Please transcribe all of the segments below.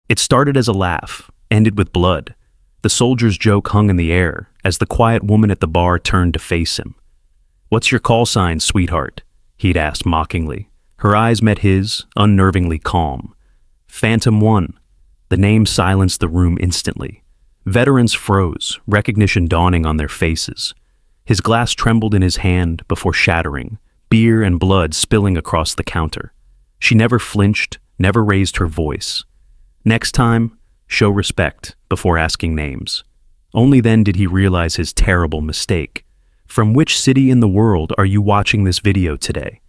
It started as a laugh, ended with blood. The soldier's joke hung in the air as the quiet woman at the bar turned to face him. "What's your call sign, sweetheart?" he'd asked mockingly. Her eyes met his, unnervingly calm. "Phantom 1. The name silenced the room instantly. Veterans froze, recognition dawning on their faces. His glass trembled in his hand before shattering, beer and blood spilling across the counter. She never flinched, never raised her voice. Next time, show respect before asking names. Only then did he realize his terrible mistake. From which city in the world are you watching this video today?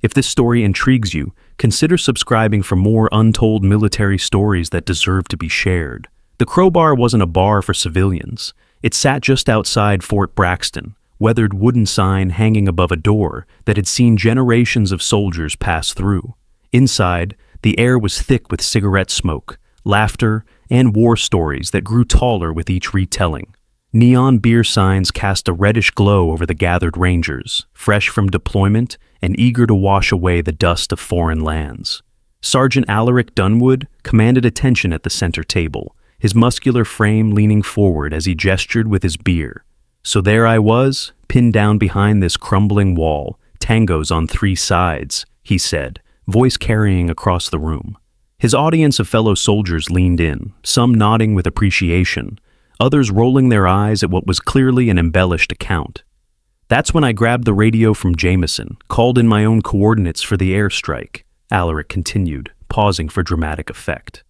If this story intrigues you, consider subscribing for more untold military stories that deserve to be shared. The Crowbar wasn't a bar for civilians. It sat just outside Fort Braxton, weathered wooden sign hanging above a door that had seen generations of soldiers pass through. Inside, the air was thick with cigarette smoke, laughter, and war stories that grew taller with each retelling. Neon beer signs cast a reddish glow over the gathered Rangers, fresh from deployment and eager to wash away the dust of foreign lands. Sergeant Alaric Dunwood commanded attention at the center table, his muscular frame leaning forward as he gestured with his beer. So there I was, pinned down behind this crumbling wall, tangos on 3 sides, he said, voice carrying across the room. His audience of fellow soldiers leaned in, some nodding with appreciation, others rolling their eyes at what was clearly an embellished account. That's when I grabbed the radio from Jameson, called in my own coordinates for the airstrike, Alaric continued, pausing for dramatic effect.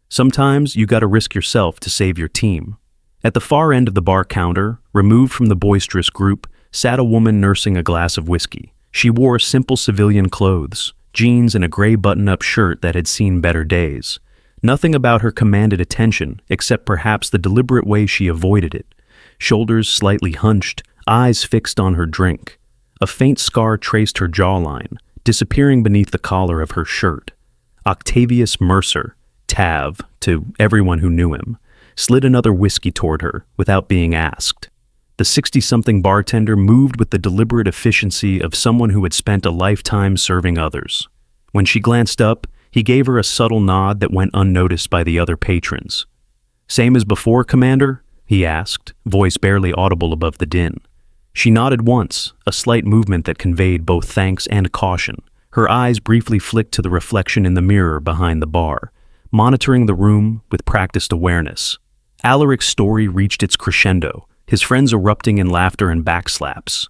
Sometimes you gotta risk yourself to save your team. At the far end of the bar counter, removed from the boisterous group, sat a woman nursing a glass of whiskey. She wore simple civilian clothes, jeans and a gray button-up shirt that had seen better days. Nothing about her commanded attention, except perhaps the deliberate way she avoided it. Shoulders slightly hunched, eyes fixed on her drink. A faint scar traced her jawline, disappearing beneath the collar of her shirt. Octavius Mercer, Tav, to everyone who knew him, slid another whiskey toward her without being asked. The 60-something bartender moved with the deliberate efficiency of someone who had spent a lifetime serving others. When she glanced up, he gave her a subtle nod that went unnoticed by the other patrons. "Same as before, Commander?" he asked, voice barely audible above the din. She nodded once, a slight movement that conveyed both thanks and caution. Her eyes briefly flicked to the reflection in the mirror behind the bar, monitoring the room with practiced awareness. Alaric's story reached its crescendo, his friends erupting in laughter and backslaps.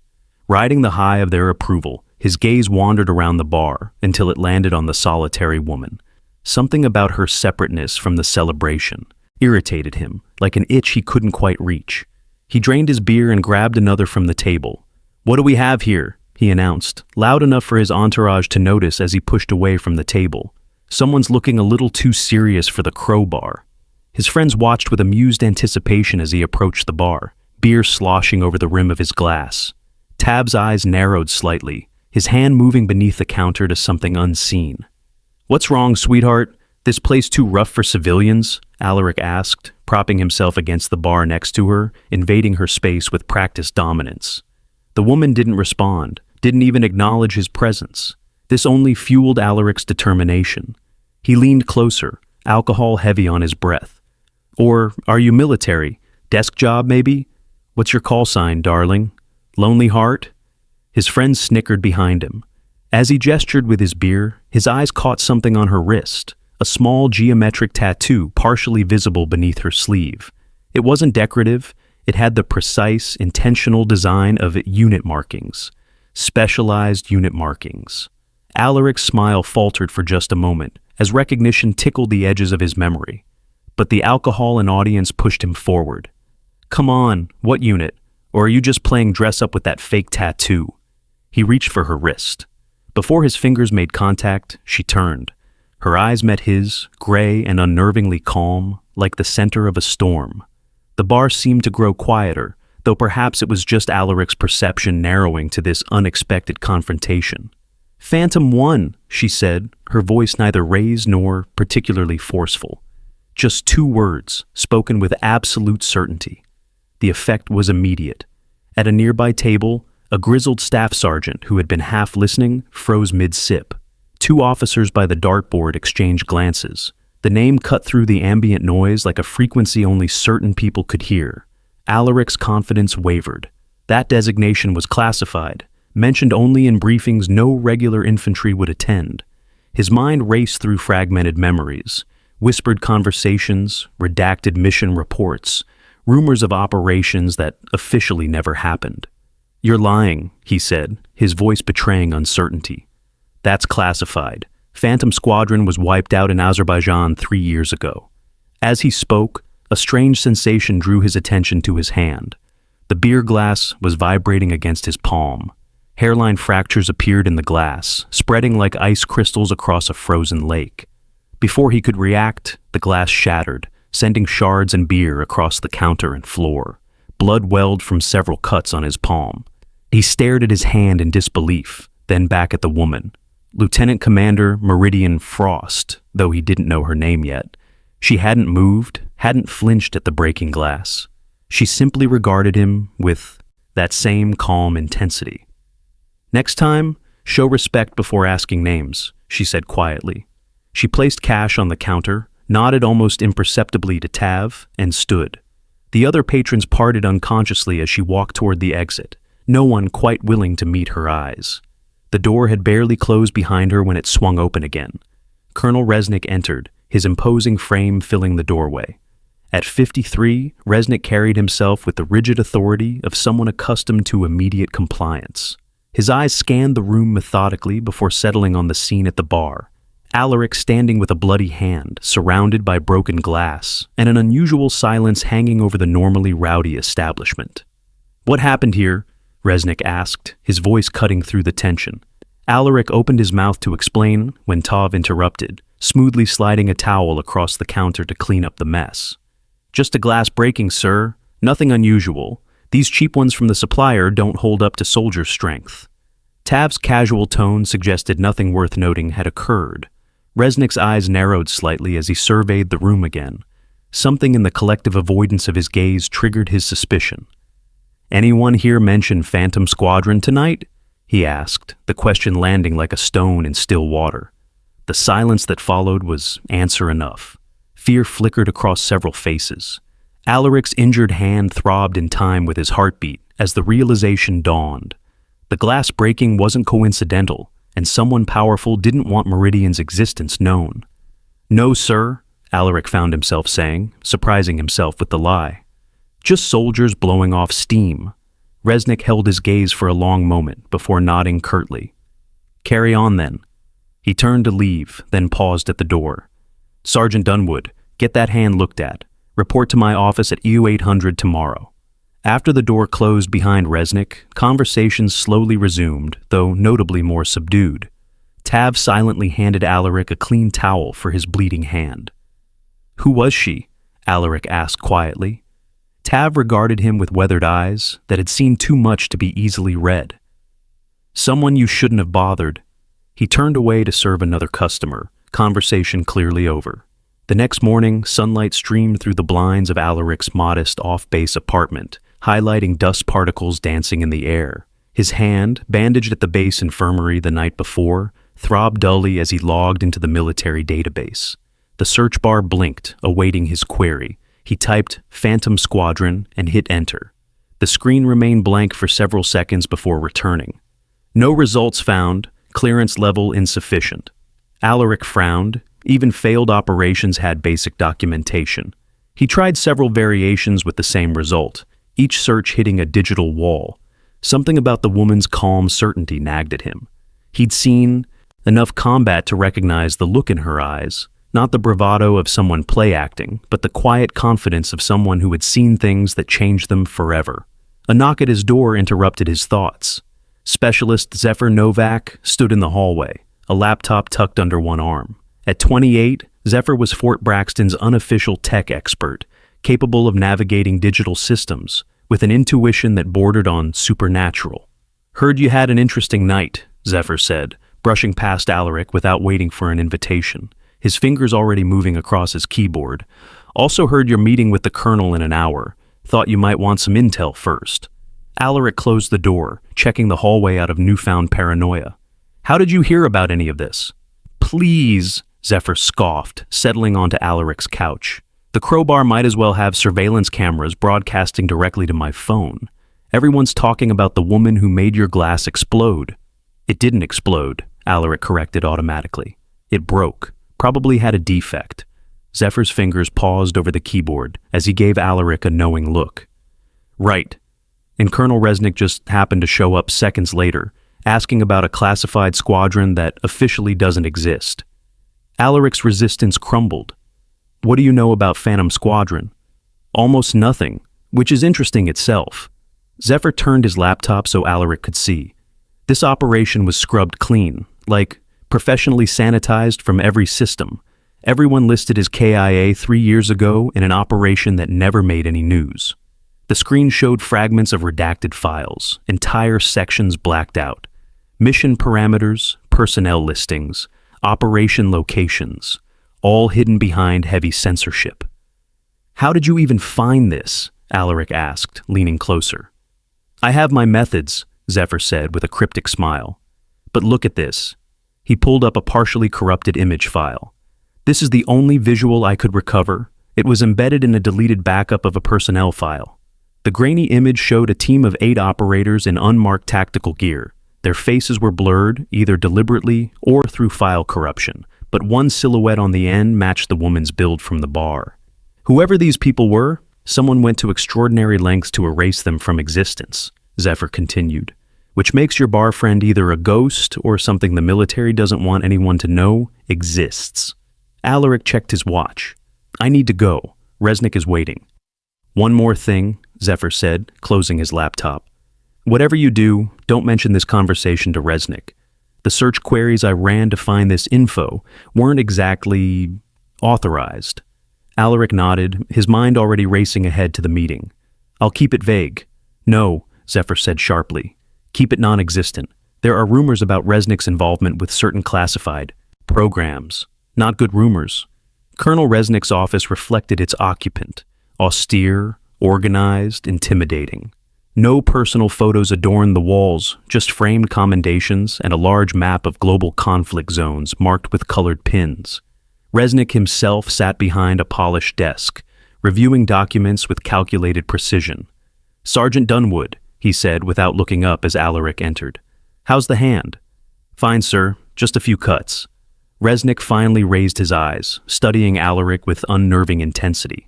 Riding the high of their approval, his gaze wandered around the bar until it landed on the solitary woman. Something about her separateness from the celebration irritated him, like an itch he couldn't quite reach. He drained his beer and grabbed another from the table. "What do we have here?" he announced, loud enough for his entourage to notice as he pushed away from the table. "Someone's looking a little too serious for the Crowbar." His friends watched with amused anticipation as he approached the bar, beer sloshing over the rim of his glass. Tab's eyes narrowed slightly, his hand moving beneath the counter to something unseen. "What's wrong, sweetheart? This place too rough for civilians?" Alaric asked, propping himself against the bar next to her, invading her space with practiced dominance. The woman didn't respond, didn't even acknowledge his presence. This only fueled Alaric's determination. He leaned closer, alcohol heavy on his breath. "Or are you military? Desk job, maybe? What's your call sign, darling? Lonely heart?" His friend snickered behind him. As he gestured with his beer, his eyes caught something on her wrist, a small geometric tattoo partially visible beneath her sleeve. It wasn't decorative, it had the precise, intentional design of unit markings. Specialized unit markings. Alaric's smile faltered for just a moment, as recognition tickled the edges of his memory. But the alcohol and audience pushed him forward. "Come on, what unit? Or are you just playing dress-up with that fake tattoo?" He reached for her wrist. Before his fingers made contact, she turned. Her eyes met his, gray and unnervingly calm, like the center of a storm. The bar seemed to grow quieter, though perhaps it was just Alaric's perception narrowing to this unexpected confrontation. "Phantom 1, she said, her voice neither raised nor particularly forceful. Just 2 words, spoken with absolute certainty. The effect was immediate. At a nearby table, a grizzled staff sergeant who had been half listening froze mid-sip. 2 officers by the dartboard exchanged glances. The name cut through the ambient noise like a frequency only certain people could hear. Alaric's confidence wavered. That designation was classified, mentioned only in briefings no regular infantry would attend. His mind raced through fragmented memories, whispered conversations, redacted mission reports, rumors of operations that officially never happened. "You're lying," he said, his voice betraying uncertainty. "That's classified. Phantom Squadron was wiped out in Azerbaijan 3 years ago." As he spoke, a strange sensation drew his attention to his hand. The beer glass was vibrating against his palm. Hairline fractures appeared in the glass, spreading like ice crystals across a frozen lake. Before he could react, the glass shattered, sending shards and beer across the counter and floor. Blood welled from several cuts on his palm. He stared at his hand in disbelief, then back at the woman. Lieutenant Commander Meridian Frost, though he didn't know her name yet. She hadn't moved, hadn't flinched at the breaking glass. She simply regarded him with that same calm intensity. "Next time, show respect before asking names," she said quietly. She placed cash on the counter, nodded almost imperceptibly to Tav, and stood. The other patrons parted unconsciously as she walked toward the exit, no one quite willing to meet her eyes. The door had barely closed behind her when it swung open again. Colonel Resnick entered, his imposing frame filling the doorway. At 53, Resnick carried himself with the rigid authority of someone accustomed to immediate compliance. His eyes scanned the room methodically before settling on the scene at the bar. Alaric standing with a bloody hand, surrounded by broken glass, and an unusual silence hanging over the normally rowdy establishment. "What happened here?" Resnick asked, his voice cutting through the tension. Alaric opened his mouth to explain when Tav interrupted, smoothly sliding a towel across the counter to clean up the mess. "Just a glass breaking, sir. Nothing unusual. These cheap ones from the supplier don't hold up to soldier strength." Tav's casual tone suggested nothing worth noting had occurred. Resnick's eyes narrowed slightly as he surveyed the room again. Something in the collective avoidance of his gaze triggered his suspicion. "Anyone here mention Phantom Squadron tonight?" he asked, the question landing like a stone in still water. The silence that followed was answer enough. Fear flickered across several faces. Alaric's injured hand throbbed in time with his heartbeat as the realization dawned. The glass breaking wasn't coincidental, and someone powerful didn't want Meridian's existence known. "No, sir," Alaric found himself saying, surprising himself with the lie. "Just soldiers blowing off steam." Resnick held his gaze for a long moment before nodding curtly. "Carry on then." He turned to leave, then paused at the door. "Sergeant Dunwood, get that hand looked at. Report to my office at EU 800 tomorrow." After the door closed behind Resnick, conversations slowly resumed, though notably more subdued. Tav silently handed Alaric a clean towel for his bleeding hand. "Who was she?" Alaric asked quietly. Tav regarded him with weathered eyes that had seen too much to be easily read. "Someone you shouldn't have bothered." He turned away to serve another customer, conversation clearly over. The next morning, sunlight streamed through the blinds of Alaric's modest off-base apartment, highlighting dust particles dancing in the air. His hand, bandaged at the base infirmary the night before, throbbed dully as he logged into the military database. The search bar blinked, awaiting his query. He typed Phantom Squadron and hit enter. The screen remained blank for several seconds before returning. "No results found. Clearance level insufficient." Alaric frowned. Even failed operations had basic documentation. He tried several variations with the same result, each search hitting a digital wall. Something about the woman's calm certainty nagged at him. He'd seen enough combat to recognize the look in her eyes, not the bravado of someone play-acting, but the quiet confidence of someone who had seen things that changed them forever. A knock at his door interrupted his thoughts. Specialist Zephyr Novak stood in the hallway, a laptop tucked under one arm. At 28, Zephyr was Fort Braxton's unofficial tech expert, capable of navigating digital systems, with an intuition that bordered on supernatural. "Heard you had an interesting night," Zephyr said, brushing past Alaric without waiting for an invitation, his fingers already moving across his keyboard. "Also heard you're meeting with the colonel in an hour. Thought you might want some intel first." Alaric closed the door, checking the hallway out of newfound paranoia. "How did you hear about any of this?" "Please," Zephyr scoffed, settling onto Alaric's couch. The crowbar might as well have surveillance cameras broadcasting directly to my phone. Everyone's talking about the woman who made your glass explode. It didn't explode, Alaric corrected automatically. It broke, probably had a defect. Zephyr's fingers paused over the keyboard as he gave Alaric a knowing look. Right. And Colonel Resnick just happened to show up seconds later, asking about a classified squadron that officially doesn't exist. Alaric's resistance crumbled. What do you know about Phantom Squadron? Almost nothing, which is interesting itself. Zephyr turned his laptop so Alaric could see. This operation was scrubbed clean, like professionally sanitized from every system. Everyone listed as KIA 3 years ago in an operation that never made any news. The screen showed fragments of redacted files, entire sections blacked out. Mission parameters, personnel listings, operation locations, all hidden behind heavy censorship. How did you even find this? Alaric asked, leaning closer. I have my methods, Zephyr said with a cryptic smile. But look at this. He pulled up a partially corrupted image file. This is the only visual I could recover. It was embedded in a deleted backup of a personnel file. The grainy image showed a team of 8 operators in unmarked tactical gear. Their faces were blurred, either deliberately or through file corruption, but one silhouette on the end matched the woman's build from the bar. Whoever these people were, someone went to extraordinary lengths to erase them from existence, Zephyr continued, which makes your bar friend either a ghost or something the military doesn't want anyone to know exists. Alaric checked his watch. I need to go. Resnick is waiting. One more thing, Zephyr said, closing his laptop. Whatever you do, don't mention this conversation to Resnick. The search queries I ran to find this info weren't exactly authorized. Alaric nodded, his mind already racing ahead to the meeting. I'll keep it vague. No, Zephyr said sharply. Keep it non-existent. There are rumors about Resnick's involvement with certain classified programs. Not good rumors. Colonel Resnick's office reflected its occupant. Austere, organized, intimidating. No personal photos adorned the walls, just framed commendations and a large map of global conflict zones marked with colored pins. Resnick himself sat behind a polished desk, reviewing documents with calculated precision. Sergeant Dunwood, he said without looking up as Alaric entered. How's the hand? Fine, sir. Just a few cuts. Resnick finally raised his eyes, studying Alaric with unnerving intensity.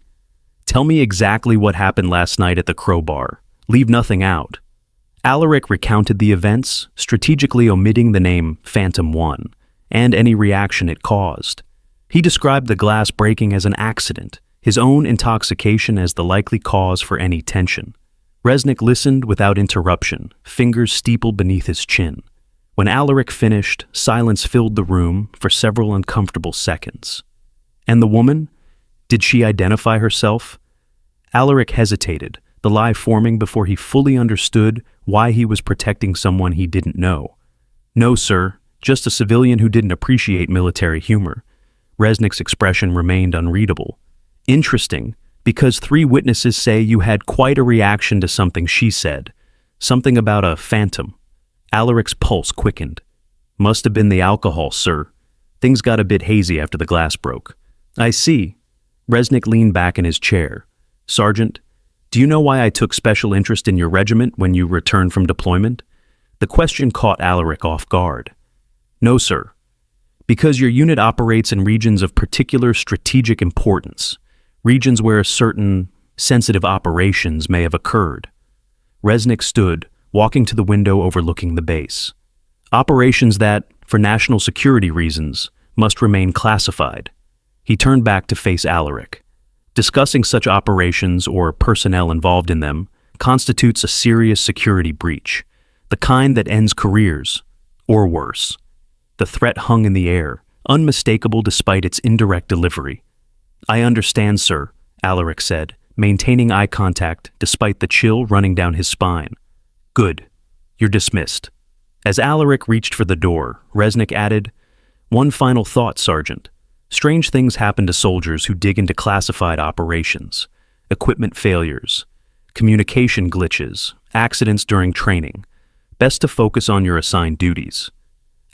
Tell me exactly what happened last night at the Crowbar. Leave nothing out. Alaric recounted the events, strategically omitting the name Phantom 1 and any reaction it caused. He described the glass breaking as an accident, his own intoxication as the likely cause for any tension. Resnick listened without interruption, fingers steepled beneath his chin. When Alaric finished, silence filled the room for several uncomfortable seconds. And the woman? Did she identify herself? Alaric hesitated, the lie forming before he fully understood why he was protecting someone he didn't know. No, sir, just a civilian who didn't appreciate military humor. Resnick's expression remained unreadable. Interesting, because 3 witnesses say you had quite a reaction to something she said. Something about a phantom. Alaric's pulse quickened. Must have been the alcohol, sir. Things got a bit hazy after the glass broke. I see. Resnick leaned back in his chair. Sergeant, do you know why I took special interest in your regiment when you returned from deployment? The question caught Alaric off guard. No, sir. Because your unit operates in regions of particular strategic importance, regions where certain sensitive operations may have occurred. Resnick stood, walking to the window overlooking the base. Operations that, for national security reasons, must remain classified. He turned back to face Alaric. Discussing such operations or personnel involved in them constitutes a serious security breach, the kind that ends careers, or worse. The threat hung in the air, unmistakable despite its indirect delivery. I understand, sir, Alaric said, maintaining eye contact despite the chill running down his spine. Good. You're dismissed. As Alaric reached for the door, Resnick added, One final thought, Sergeant. Strange things happen to soldiers who dig into classified operations. Equipment failures, communication glitches, accidents during training. Best to focus on your assigned duties.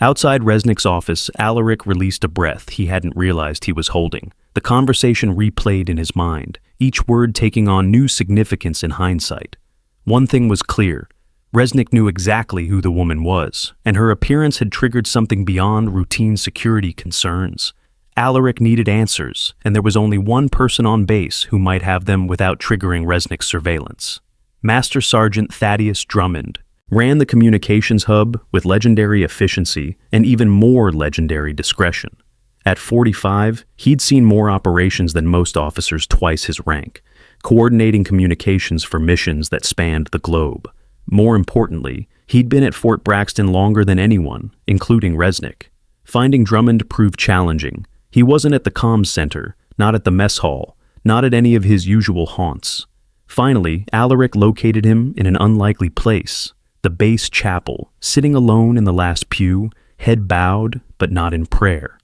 Outside Resnick's office, Alaric released a breath he hadn't realized he was holding. The conversation replayed in his mind, each word taking on new significance in hindsight. One thing was clear. Resnick knew exactly who the woman was, and her appearance had triggered something beyond routine security concerns. Alaric needed answers, and there was only one person on base who might have them without triggering Resnick's surveillance. Master Sergeant Thaddeus Drummond ran the communications hub with legendary efficiency and even more legendary discretion. At 45, he'd seen more operations than most officers twice his rank, coordinating communications for missions that spanned the globe. More importantly, he'd been at Fort Braxton longer than anyone, including Resnick. Finding Drummond proved challenging. He wasn't at the comms center, not at the mess hall, not at any of his usual haunts. Finally, Alaric located him in an unlikely place, the base chapel, sitting alone in the last pew, head bowed, but not in prayer.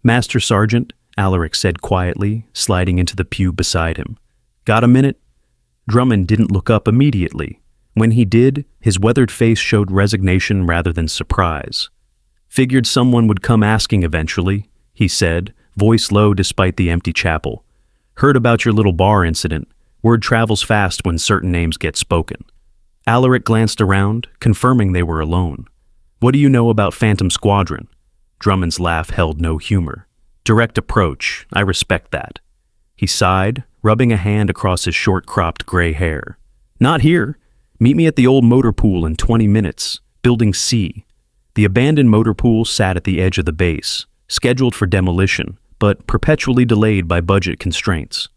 "Master Sergeant," Alaric said quietly, sliding into the pew beside him. "Got a minute?" Drummond didn't look up immediately. When he did, his weathered face showed resignation rather than surprise. "Figured someone would come asking eventually," he said, voice low despite the empty chapel. "Heard about your little bar incident. Word travels fast when certain names get spoken." Alaric glanced around, confirming they were alone. "What do you know about Phantom Squadron?" Drummond's laugh held no humor. "Direct approach. I respect that." He sighed, rubbing a hand across his short-cropped gray hair. "Not here. Meet me at the old motor pool in 20 minutes. Building C." The abandoned motor pool sat at the edge of the base, scheduled for demolition, but perpetually delayed by budget constraints.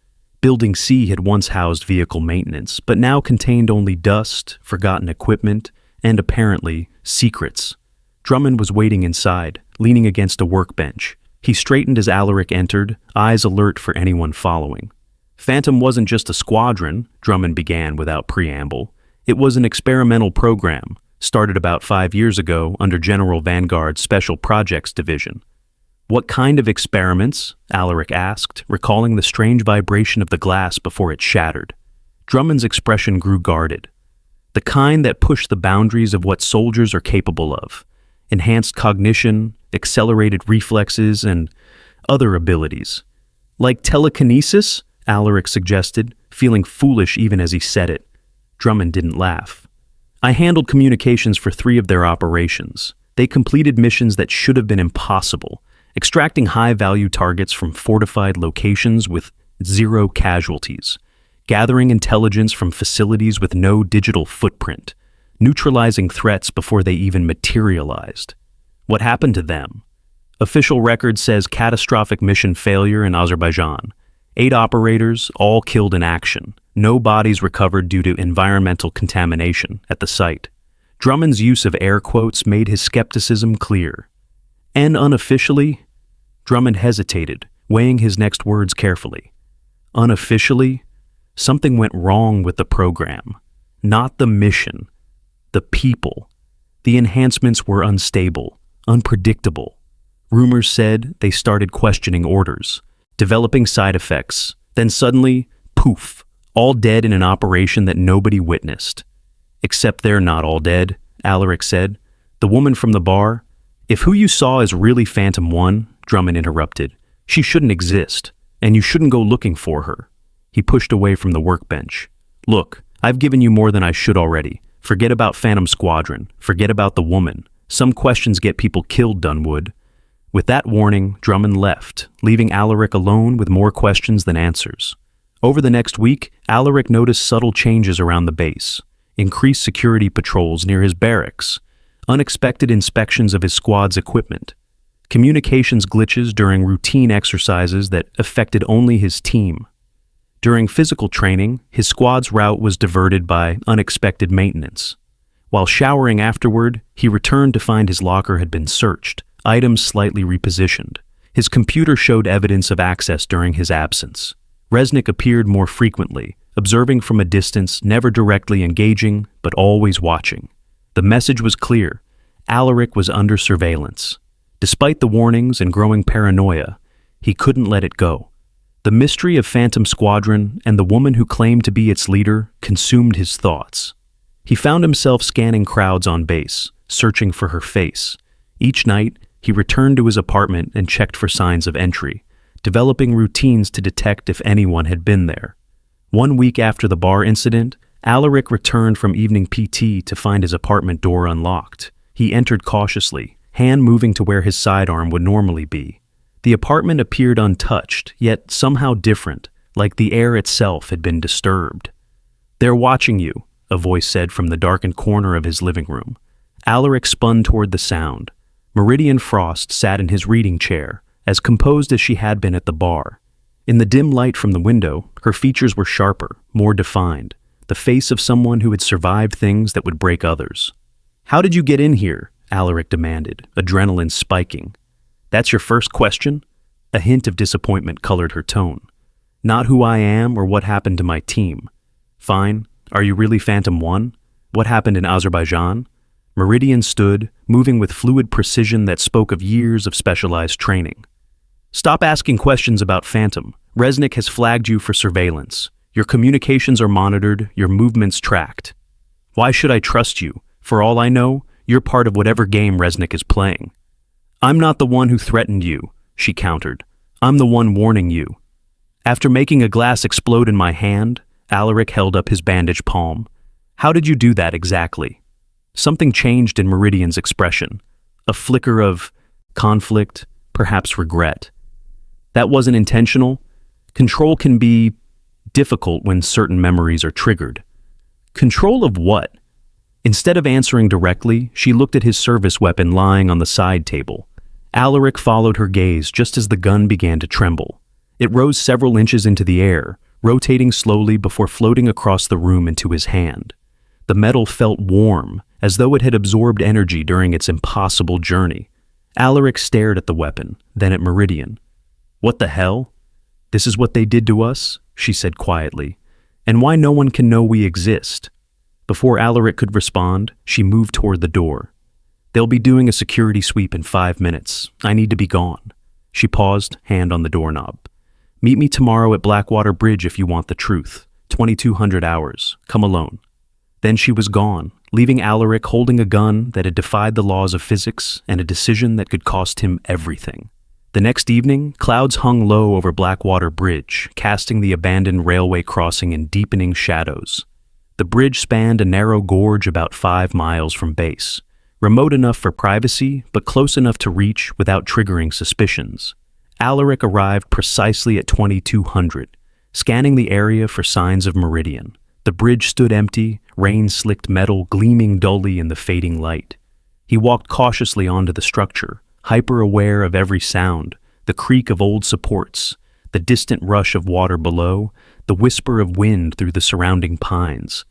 Building C had once housed vehicle maintenance, but now contained only dust, forgotten equipment, and apparently, secrets. Drummond was waiting inside, leaning against a workbench. He straightened as Alaric entered, eyes alert for anyone following. "Phantom wasn't just a squadron," Drummond began without preamble. "It was an experimental program, started about 5 years ago under General Vanguard's Special Projects Division." "What kind of experiments?" Alaric asked, recalling the strange vibration of the glass before it shattered. Drummond's expression grew guarded. "The kind that push the boundaries of what soldiers are capable of. Enhanced cognition, accelerated reflexes, and other abilities." "Like telekinesis?" Alaric suggested, feeling foolish even as he said it. Drummond didn't laugh. "I handled communications for 3 of their operations. They completed missions that should have been impossible, extracting high-value targets from fortified locations with 0 casualties, gathering intelligence from facilities with no digital footprint, neutralizing threats before they even materialized. What happened to them? Official record says catastrophic mission failure in Azerbaijan. 8 operators, all killed in action. No bodies recovered due to environmental contamination at the site. Drummond's use of air quotes made his skepticism clear. "And unofficially?" Drummond hesitated, weighing his next words carefully. "Unofficially, something went wrong with the program. Not the mission. The people. The enhancements were unstable, unpredictable. Rumors said they started questioning orders, developing side effects, then suddenly, poof, all dead in an operation that nobody witnessed." "Except they're not all dead," Alaric said. "The woman from the bar, if who you saw is really Phantom 1, Drummond interrupted, she shouldn't exist, and you shouldn't go looking for her." He pushed away from the workbench. "Look, I've given you more than I should already. Forget about Phantom Squadron. Forget about the woman. Some questions get people killed, Dunwood." With that warning, Drummond left, leaving Alaric alone with more questions than answers. Over the next week, Alaric noticed subtle changes around the base. Increased security patrols near his barracks, unexpected inspections of his squad's equipment, communications glitches during routine exercises that affected only his team. During physical training, his squad's route was diverted by unexpected maintenance. While showering afterward, he returned to find his locker had been searched, items slightly repositioned. His computer showed evidence of access during his absence. Resnick appeared more frequently, observing from a distance, never directly engaging, but always watching. The message was clear. Alaric was under surveillance. Despite the warnings and growing paranoia, he couldn't let it go. The mystery of Phantom Squadron and the woman who claimed to be its leader consumed his thoughts. He found himself scanning crowds on base, searching for her face. Each night, he returned to his apartment and checked for signs of entry, developing routines to detect if anyone had been there. 1 week after the bar incident, Alaric returned from evening PT to find his apartment door unlocked. He entered cautiously, hand moving to where his sidearm would normally be. The apartment appeared untouched, yet somehow different, like the air itself had been disturbed. "They're watching you," a voice said from the darkened corner of his living room. Alaric spun toward the sound. Meridian Frost sat in his reading chair, as composed as she had been at the bar. In the dim light from the window, her features were sharper, more defined, the face of someone who had survived things that would break others. "How did you get in here?" Alaric demanded, adrenaline spiking. "That's your first question?" A hint of disappointment colored her tone. "Not who I am or what happened to my team." "Fine. Are you really Phantom 1? What happened in Azerbaijan?" Meridian stood, moving with fluid precision that spoke of years of specialized training. "Stop asking questions about Phantom. Resnick has flagged you for surveillance. Your communications are monitored, your movements tracked. Why should I trust you? For all I know, you're part of whatever game Resnick is playing." "I'm not the one who threatened you," she countered. "I'm the one warning you." After making a glass explode in my hand, Alaric held up his bandaged palm. "How did you do that exactly?" Something changed in Meridian's expression. A flicker of conflict, perhaps regret. "That wasn't intentional. Control can be difficult when certain memories are triggered." "Control of what?" Instead of answering directly, she looked at his service weapon lying on the side table. Alaric followed her gaze just as the gun began to tremble. It rose several inches into the air, rotating slowly before floating across the room into his hand. The metal felt warm, as though it had absorbed energy during its impossible journey. Alaric stared at the weapon, then at Meridian. "What the hell? This is what they did to us?" she said quietly. "And why no one can know we exist?" Before Alaric could respond, she moved toward the door. "They'll be doing a security sweep in 5 minutes. I need to be gone." She paused, hand on the doorknob. "Meet me tomorrow at Blackwater Bridge if you want the truth. 2200 hours. Come alone." Then she was gone, leaving Alaric holding a gun that had defied the laws of physics and a decision that could cost him everything. The next evening, clouds hung low over Blackwater Bridge, casting the abandoned railway crossing in deepening shadows. The bridge spanned a narrow gorge about 5 miles from base, remote enough for privacy, but close enough to reach without triggering suspicions. Alaric arrived precisely at 2200, scanning the area for signs of Meridian. The bridge stood empty, rain-slicked metal gleaming dully in the fading light. He walked cautiously onto the structure, hyper-aware of every sound, the creak of old supports, the distant rush of water below, the whisper of wind through the surrounding pines.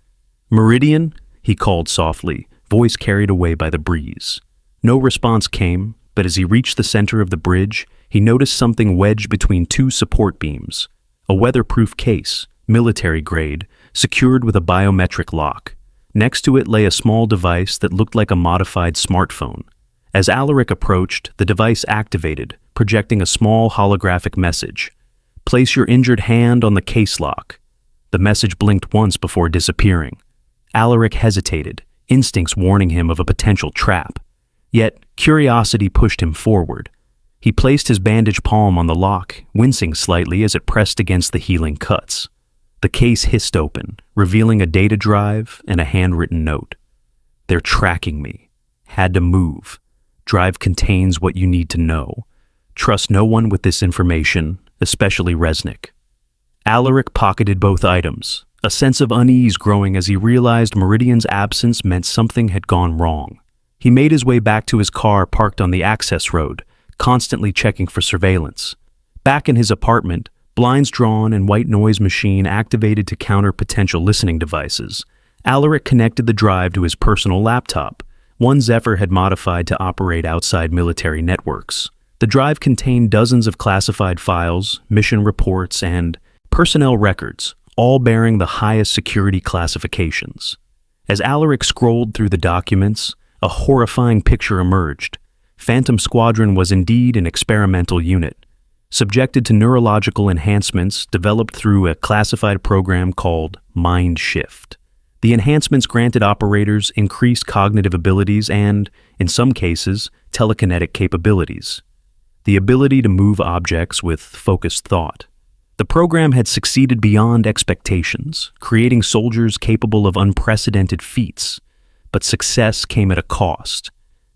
"Meridian?" he called softly, voice carried away by the breeze. No response came, but as he reached the center of the bridge, he noticed something wedged between 2 support beams. A weatherproof case, military grade, secured with a biometric lock. Next to it lay a small device that looked like a modified smartphone. As Alaric approached, the device activated, projecting a small holographic message. "Place your injured hand on the case lock." The message blinked once before disappearing. Alaric hesitated, instincts warning him of a potential trap. Yet, curiosity pushed him forward. He placed his bandaged palm on the lock, wincing slightly as it pressed against the healing cuts. The case hissed open, revealing a data drive and a handwritten note. "They're tracking me. Had to move. Drive contains what you need to know. Trust no one with this information, especially Resnick." Alaric pocketed both items, a sense of unease growing as he realized Meridian's absence meant something had gone wrong. He made his way back to his car parked on the access road, constantly checking for surveillance. Back in his apartment, blinds drawn and white noise machine activated to counter potential listening devices, Alaric connected the drive to his personal laptop, one Zephyr had modified to operate outside military networks. The drive contained dozens of classified files, mission reports, and personnel records, all bearing the highest security classifications. As Alaric scrolled through the documents, a horrifying picture emerged. Phantom Squadron was indeed an experimental unit, subjected to neurological enhancements developed through a classified program called Mind Shift. The enhancements granted operators increased cognitive abilities and, in some cases, telekinetic capabilities. The ability to move objects with focused thought. The program had succeeded beyond expectations, creating soldiers capable of unprecedented feats. But success came at a cost.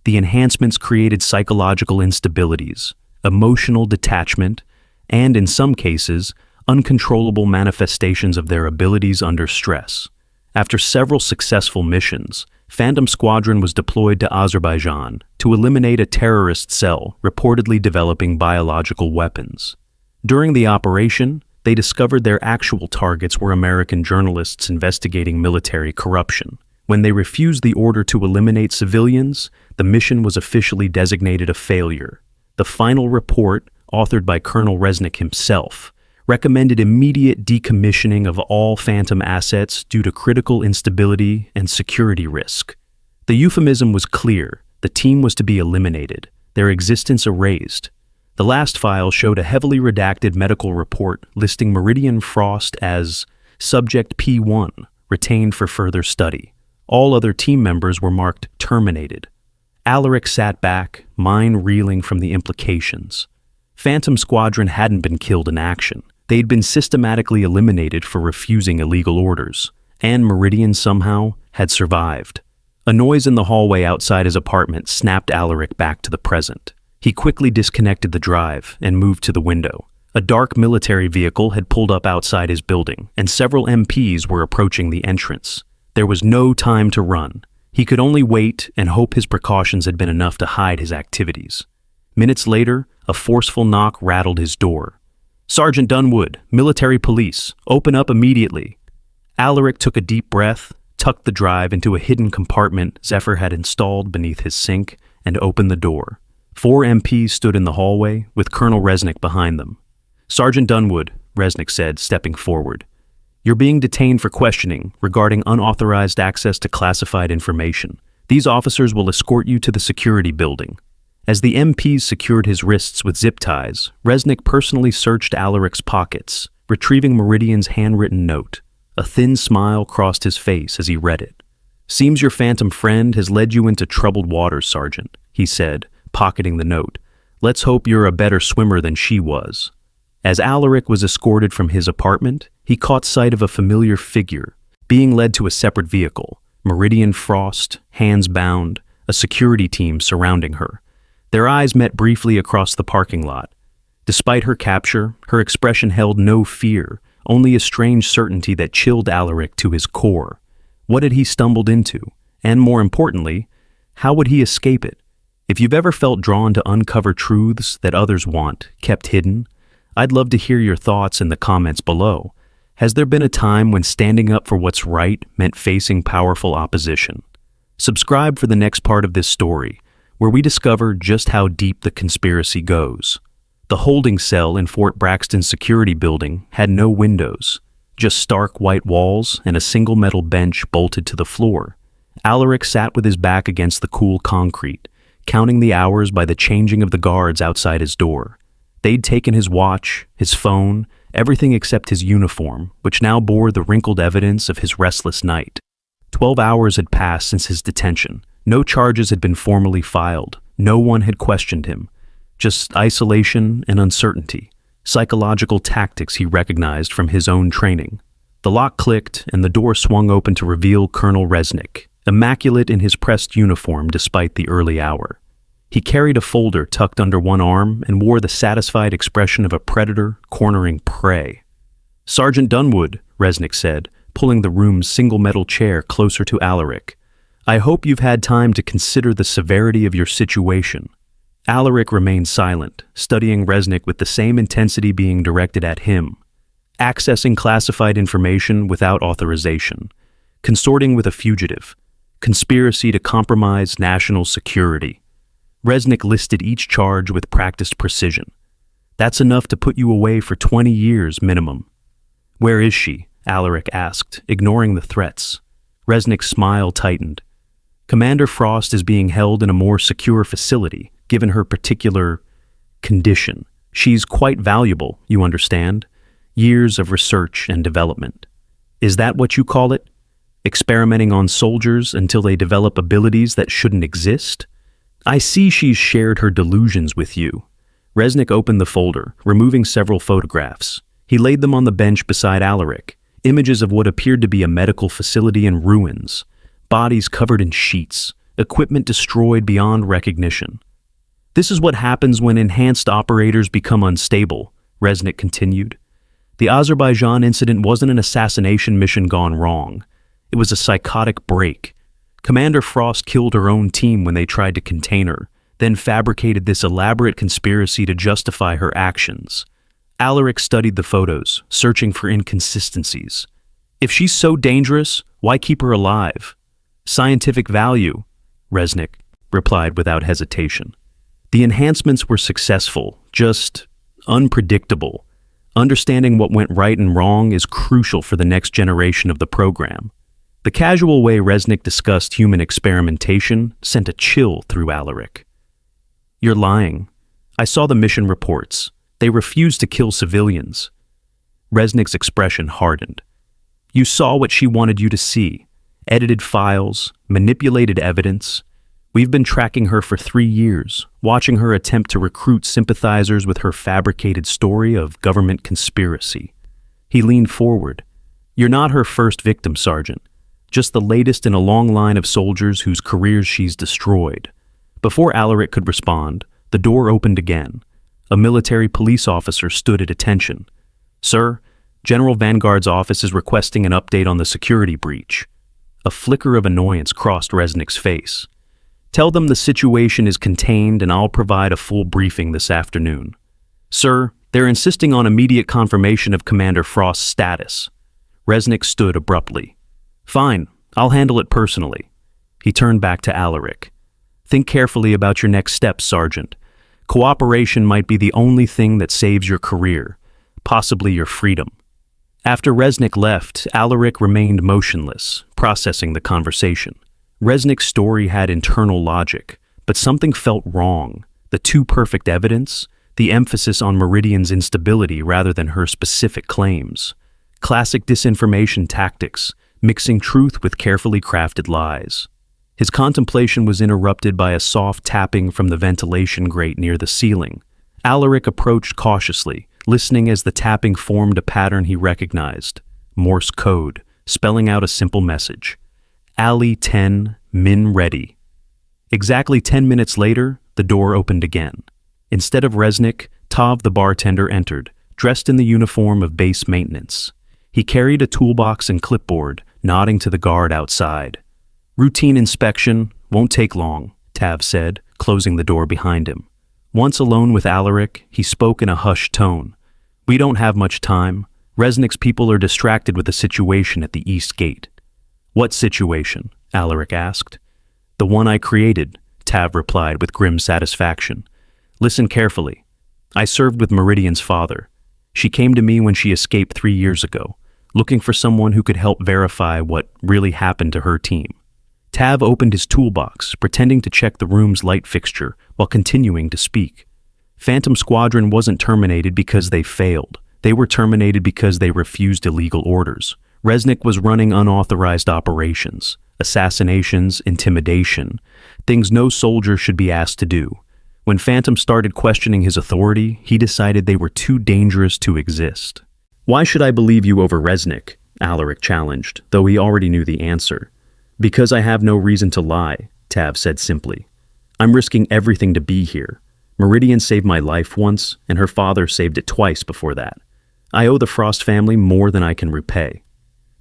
The enhancements created psychological instabilities, emotional detachment, and, in some cases, uncontrollable manifestations of their abilities under stress. After several successful missions, Phantom Squadron was deployed to Azerbaijan to eliminate a terrorist cell reportedly developing biological weapons. During the operation, they discovered their actual targets were American journalists investigating military corruption. When they refused the order to eliminate civilians, the mission was officially designated a failure. The final report, authored by Colonel Resnick himself, recommended immediate decommissioning of all Phantom assets due to critical instability and security risk. The euphemism was clear: the team was to be eliminated, their existence erased. The last file showed a heavily redacted medical report listing Meridian Frost as Subject P1, retained for further study. All other team members were marked terminated. Alaric sat back, mind reeling from the implications. Phantom Squadron hadn't been killed in action. They'd been systematically eliminated for refusing illegal orders, and Meridian somehow had survived. A noise in the hallway outside his apartment snapped Alaric back to the present. He quickly disconnected the drive and moved to the window. A dark military vehicle had pulled up outside his building, and several MPs were approaching the entrance. There was no time to run. He could only wait and hope his precautions had been enough to hide his activities. Minutes later, a forceful knock rattled his door. "Sergeant Dunwood, military police, open up immediately." Alaric took a deep breath, tucked the drive into a hidden compartment Zephyr had installed beneath his sink, and opened the door. 4 MPs stood in the hallway, with Colonel Resnick behind them. "Sergeant Dunwood," Resnick said, stepping forward, "you're being detained for questioning regarding unauthorized access to classified information. These officers will escort you to the security building." As the MPs secured his wrists with zip ties, Resnick personally searched Alaric's pockets, retrieving Meridian's handwritten note. A thin smile crossed his face as he read it. "Seems your phantom friend has led you into troubled waters, Sergeant," he said, pocketing the note. "Let's hope you're a better swimmer than she was." As Alaric was escorted from his apartment, he caught sight of a familiar figure, being led to a separate vehicle. Meridian Frost, hands bound, a security team surrounding her. Their eyes met briefly across the parking lot. Despite her capture, her expression held no fear, only a strange certainty that chilled Alaric to his core. What had he stumbled into? And more importantly, how would he escape it? If you've ever felt drawn to uncover truths that others want, kept hidden, I'd love to hear your thoughts in the comments below. Has there been a time when standing up for what's right meant facing powerful opposition? Subscribe for the next part of this story, where we discover just how deep the conspiracy goes. The holding cell in Fort Braxton's security building had no windows, just stark white walls and a single metal bench bolted to the floor. Alaric sat with his back against the cool concrete, counting the hours by the changing of the guards outside his door. They'd taken his watch, his phone, everything except his uniform, which now bore the wrinkled evidence of his restless night. 12 hours had passed since his detention. No charges had been formally filed. No one had questioned him. Just isolation and uncertainty. Psychological tactics he recognized from his own training. The lock clicked and the door swung open to reveal Colonel Resnick, immaculate in his pressed uniform despite the early hour. He carried a folder tucked under one arm and wore the satisfied expression of a predator cornering prey. "Sergeant Dunwood," Resnick said, pulling the room's single metal chair closer to Alaric. "I hope you've had time to consider the severity of your situation." Alaric remained silent, studying Resnick with the same intensity being directed at him. Accessing classified information without authorization. Consorting with a fugitive. Conspiracy to compromise national security. Resnick listed each charge with practiced precision. "That's enough to put you away for 20 years minimum." "Where is she?" Alaric asked, ignoring the threats. Resnick's smile tightened. "Commander Frost is being held in a more secure facility, given her particular condition. She's quite valuable, you understand. Years of research and development." "Is that what you call it?" Experimenting on soldiers until they develop abilities that shouldn't exist? I see she's shared her delusions with you. Resnick opened the folder, removing several photographs. He laid them on the bench beside Alaric, images of what appeared to be a medical facility in ruins, bodies covered in sheets, equipment destroyed beyond recognition. This is what happens when enhanced operators become unstable, Resnick continued. The Azerbaijan incident wasn't an assassination mission gone wrong. It was a psychotic break. Commander Frost killed her own team when they tried to contain her, then fabricated this elaborate conspiracy to justify her actions. Alaric studied the photos, searching for inconsistencies. If she's so dangerous, why keep her alive? Scientific value, Resnick replied without hesitation. The enhancements were successful, just unpredictable. Understanding what went right and wrong is crucial for the next generation of the program. The casual way Resnick discussed human experimentation sent a chill through Alaric. You're lying. I saw the mission reports. They refused to kill civilians. Resnick's expression hardened. You saw what she wanted you to see. Edited files, manipulated evidence. We've been tracking her for 3 years, watching her attempt to recruit sympathizers with her fabricated story of government conspiracy. He leaned forward. You're not her first victim, Sergeant. Just the latest in a long line of soldiers whose careers she's destroyed. Before Alaric could respond, the door opened again. A military police officer stood at attention. Sir, General Vanguard's office is requesting an update on the security breach. A flicker of annoyance crossed Resnick's face. Tell them the situation is contained and I'll provide a full briefing this afternoon. Sir, they're insisting on immediate confirmation of Commander Frost's status. Resnick stood abruptly. Fine, I'll handle it personally. He turned back to Alaric. Think carefully about your next steps, Sergeant. Cooperation might be the only thing that saves your career, possibly your freedom. After Resnick left, Alaric remained motionless, processing the conversation. Resnick's story had internal logic, but something felt wrong. The too perfect evidence, the emphasis on Meridian's instability rather than her specific claims. Classic disinformation tactics, mixing truth with carefully crafted lies. His contemplation was interrupted by a soft tapping from the ventilation grate near the ceiling. Alaric approached cautiously, listening as the tapping formed a pattern he recognized. Morse code, spelling out a simple message. Ali 10, Min ready. Exactly 10 minutes later, the door opened again. Instead of Resnick, Tav the bartender entered, dressed in the uniform of base maintenance. He carried a toolbox and clipboard, nodding to the guard outside. Routine inspection, won't take long, Tav said, closing the door behind him. Once alone with Alaric, he spoke in a hushed tone. We don't have much time. Resnick's people are distracted with the situation at the East Gate. What situation? Alaric asked. The one I created, Tav replied with grim satisfaction. Listen carefully. I served with Meridian's father. She came to me when she escaped 3 years ago, looking for someone who could help verify what really happened to her team. Tav opened his toolbox, pretending to check the room's light fixture while continuing to speak. Phantom Squadron wasn't terminated because they failed. They were terminated because they refused illegal orders. Resnick was running unauthorized operations, assassinations, intimidation, things no soldier should be asked to do. When Phantom started questioning his authority, he decided they were too dangerous to exist. Why should I believe you over Resnick? Alaric challenged, though he already knew the answer. Because I have no reason to lie, Tav said simply. I'm risking everything to be here. Meridian saved my life once, and her father saved it twice before that. I owe the Frost family more than I can repay.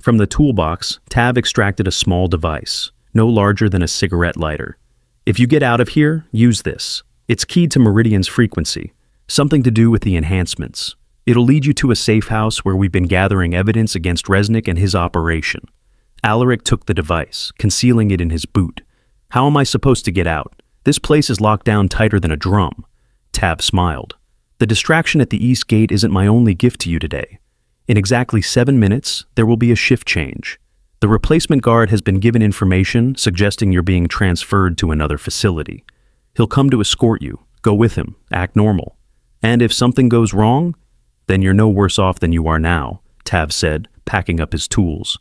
From the toolbox, Tav extracted a small device, no larger than a cigarette lighter. If you get out of here, use this. It's keyed to Meridian's frequency, something to do with the enhancements. It'll lead you to a safe house where we've been gathering evidence against Resnick and his operation. Alaric took the device, concealing it in his boot. How am I supposed to get out? This place is locked down tighter than a drum. Tav smiled. The distraction at the East Gate isn't my only gift to you today. In exactly 7 minutes, there will be a shift change. The replacement guard has been given information suggesting you're being transferred to another facility. He'll come to escort you. Go with him. Act normal. And if something goes wrong, then you're no worse off than you are now, Tav said, packing up his tools.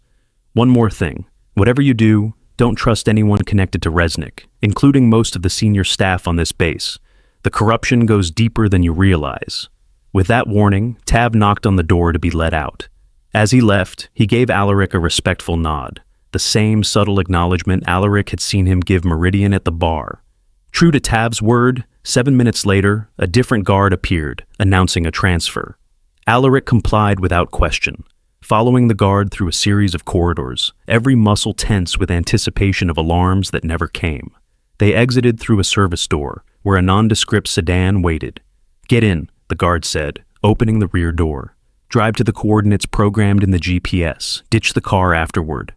One more thing. Whatever you do, don't trust anyone connected to Resnick, including most of the senior staff on this base. The corruption goes deeper than you realize." With that warning, Tav knocked on the door to be let out. As he left, he gave Alaric a respectful nod, the same subtle acknowledgement Alaric had seen him give Meridian at the bar. True to Tav's word, 7 minutes later, a different guard appeared, announcing a transfer. Alaric complied without question, following the guard through a series of corridors, every muscle tense with anticipation of alarms that never came. They exited through a service door, where a nondescript sedan waited. "Get in," the guard said, opening the rear door. "Drive to the coordinates programmed in the GPS. Ditch the car afterward."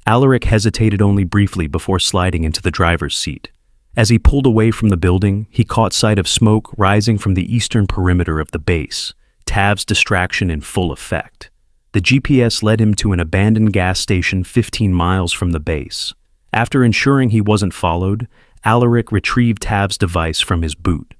Alaric hesitated only briefly before sliding into the driver's seat. As he pulled away from the building, he caught sight of smoke rising from the eastern perimeter of the base, Tav's distraction in full effect. The GPS led him to an abandoned gas station 15 miles from the base. After ensuring he wasn't followed, Alaric retrieved Tav's device from his boot.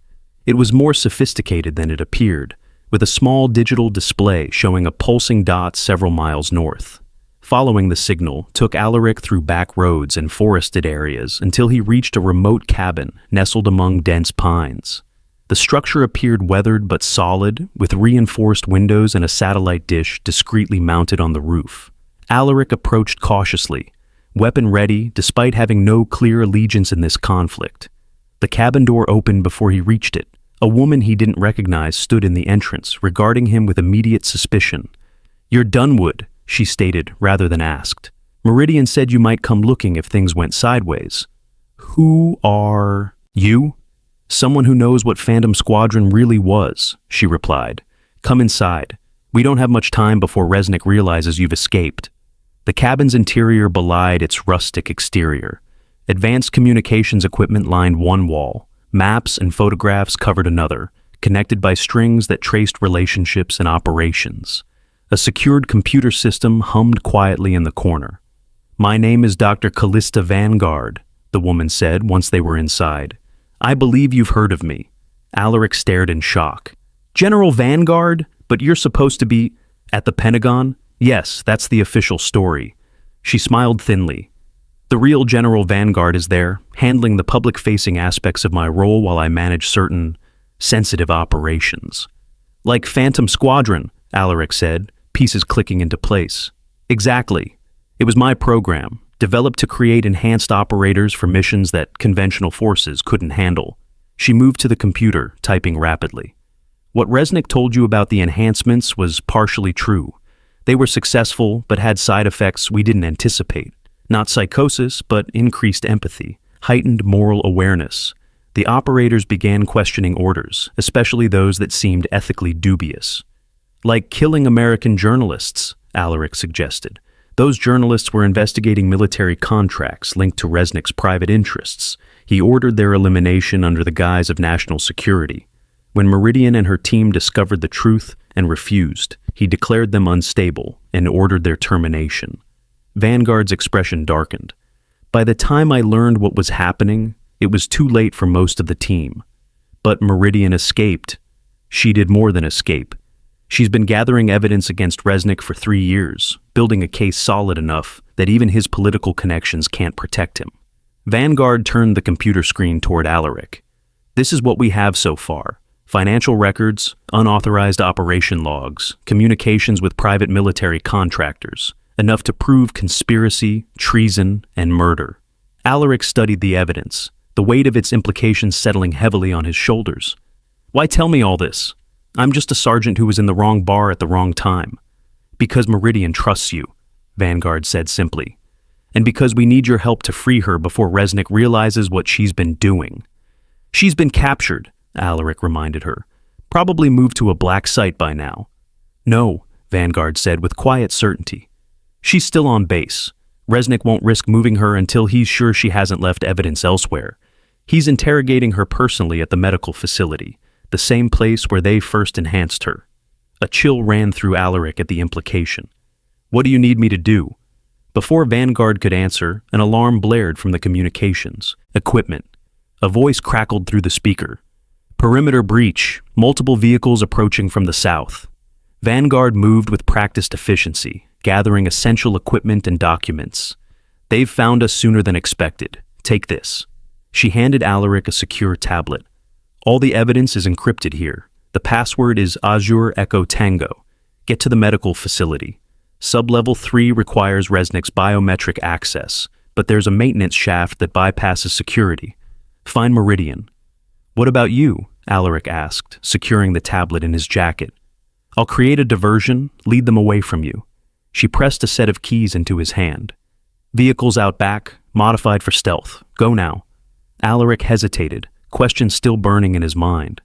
It was more sophisticated than it appeared, with a small digital display showing a pulsing dot several miles north. Following the signal took Alaric through back roads and forested areas until he reached a remote cabin nestled among dense pines. The structure appeared weathered but solid, with reinforced windows and a satellite dish discreetly mounted on the roof. Alaric approached cautiously, weapon ready despite having no clear allegiance in this conflict. The cabin door opened before he reached it. A woman he didn't recognize stood in the entrance, regarding him with immediate suspicion. "You're Dunwood," she stated rather than asked. "Meridian said you might come looking if things went sideways." "Who are you?" "Someone who knows what Phantom Squadron really was," she replied. "Come inside. We don't have much time before Resnick realizes you've escaped." The cabin's interior belied its rustic exterior. Advanced communications equipment lined one wall. Maps and photographs covered another, connected by strings that traced relationships and operations. A secured computer system hummed quietly in the corner. "My name is Dr. Callista Vanguard," the woman said once they were inside. "I believe you've heard of me." Alaric stared in shock. "General Vanguard? But you're supposed to be at the Pentagon?" "Yes, that's the official story." She smiled thinly. "The real General Vanguard is there, handling the public-facing aspects of my role while I manage certain sensitive operations." "Like Phantom Squadron," Alaric said, pieces clicking into place. "Exactly. It was my program, developed to create enhanced operators for missions that conventional forces couldn't handle." She moved to the computer, typing rapidly. "What Resnick told you about the enhancements was partially true. They were successful, but had side effects we didn't anticipate. Not psychosis, but increased empathy, heightened moral awareness. The operators began questioning orders, especially those that seemed ethically dubious. Like killing American journalists," Alaric suggested. "Those journalists were investigating military contracts linked to Resnick's private interests. He ordered their elimination under the guise of national security. When Meridian and her team discovered the truth and refused, he declared them unstable and ordered their termination." Vanguard's expression darkened. "By the time I learned what was happening, it was too late for most of the team. But Meridian escaped. She did more than escape. She's been gathering evidence against Resnick for 3 years, building a case solid enough that even his political connections can't protect him." Vanguard turned the computer screen toward Alaric. "This is what we have so far. Financial records, unauthorized operation logs, communications with private military contractors. Enough to prove conspiracy, treason, and murder." Alaric studied the evidence, the weight of its implications settling heavily on his shoulders. "Why tell me all this? I'm just a sergeant who was in the wrong bar at the wrong time." "Because Meridian trusts you," Vanguard said simply. "And because we need your help to free her before Resnick realizes what she's been doing." "She's been captured," Alaric reminded her. "Probably moved to a black site by now." "No," Vanguard said with quiet certainty. "She's still on base. Resnick won't risk moving her until he's sure she hasn't left evidence elsewhere. He's interrogating her personally at the medical facility, the same place where they first enhanced her." A chill ran through Alaric at the implication. "What do you need me to do?" Before Vanguard could answer, an alarm blared from the communications equipment. A voice crackled through the speaker. "Perimeter breach, multiple vehicles approaching from the south." Vanguard moved with practiced efficiency, gathering essential equipment and documents. They've found us sooner than expected. Take this. She handed Alaric a secure tablet. All the evidence is encrypted here. The password is Azure Echo Tango. Get to the medical facility. Sublevel 3 requires Resnick's biometric access, but there's a maintenance shaft that bypasses security. Find Meridian. What about you? Alaric asked, securing the tablet in his jacket. I'll create a diversion, lead them away from you. She pressed a set of keys into his hand. Vehicles out back, modified for stealth. Go now. Alaric hesitated, questions still burning in his mind.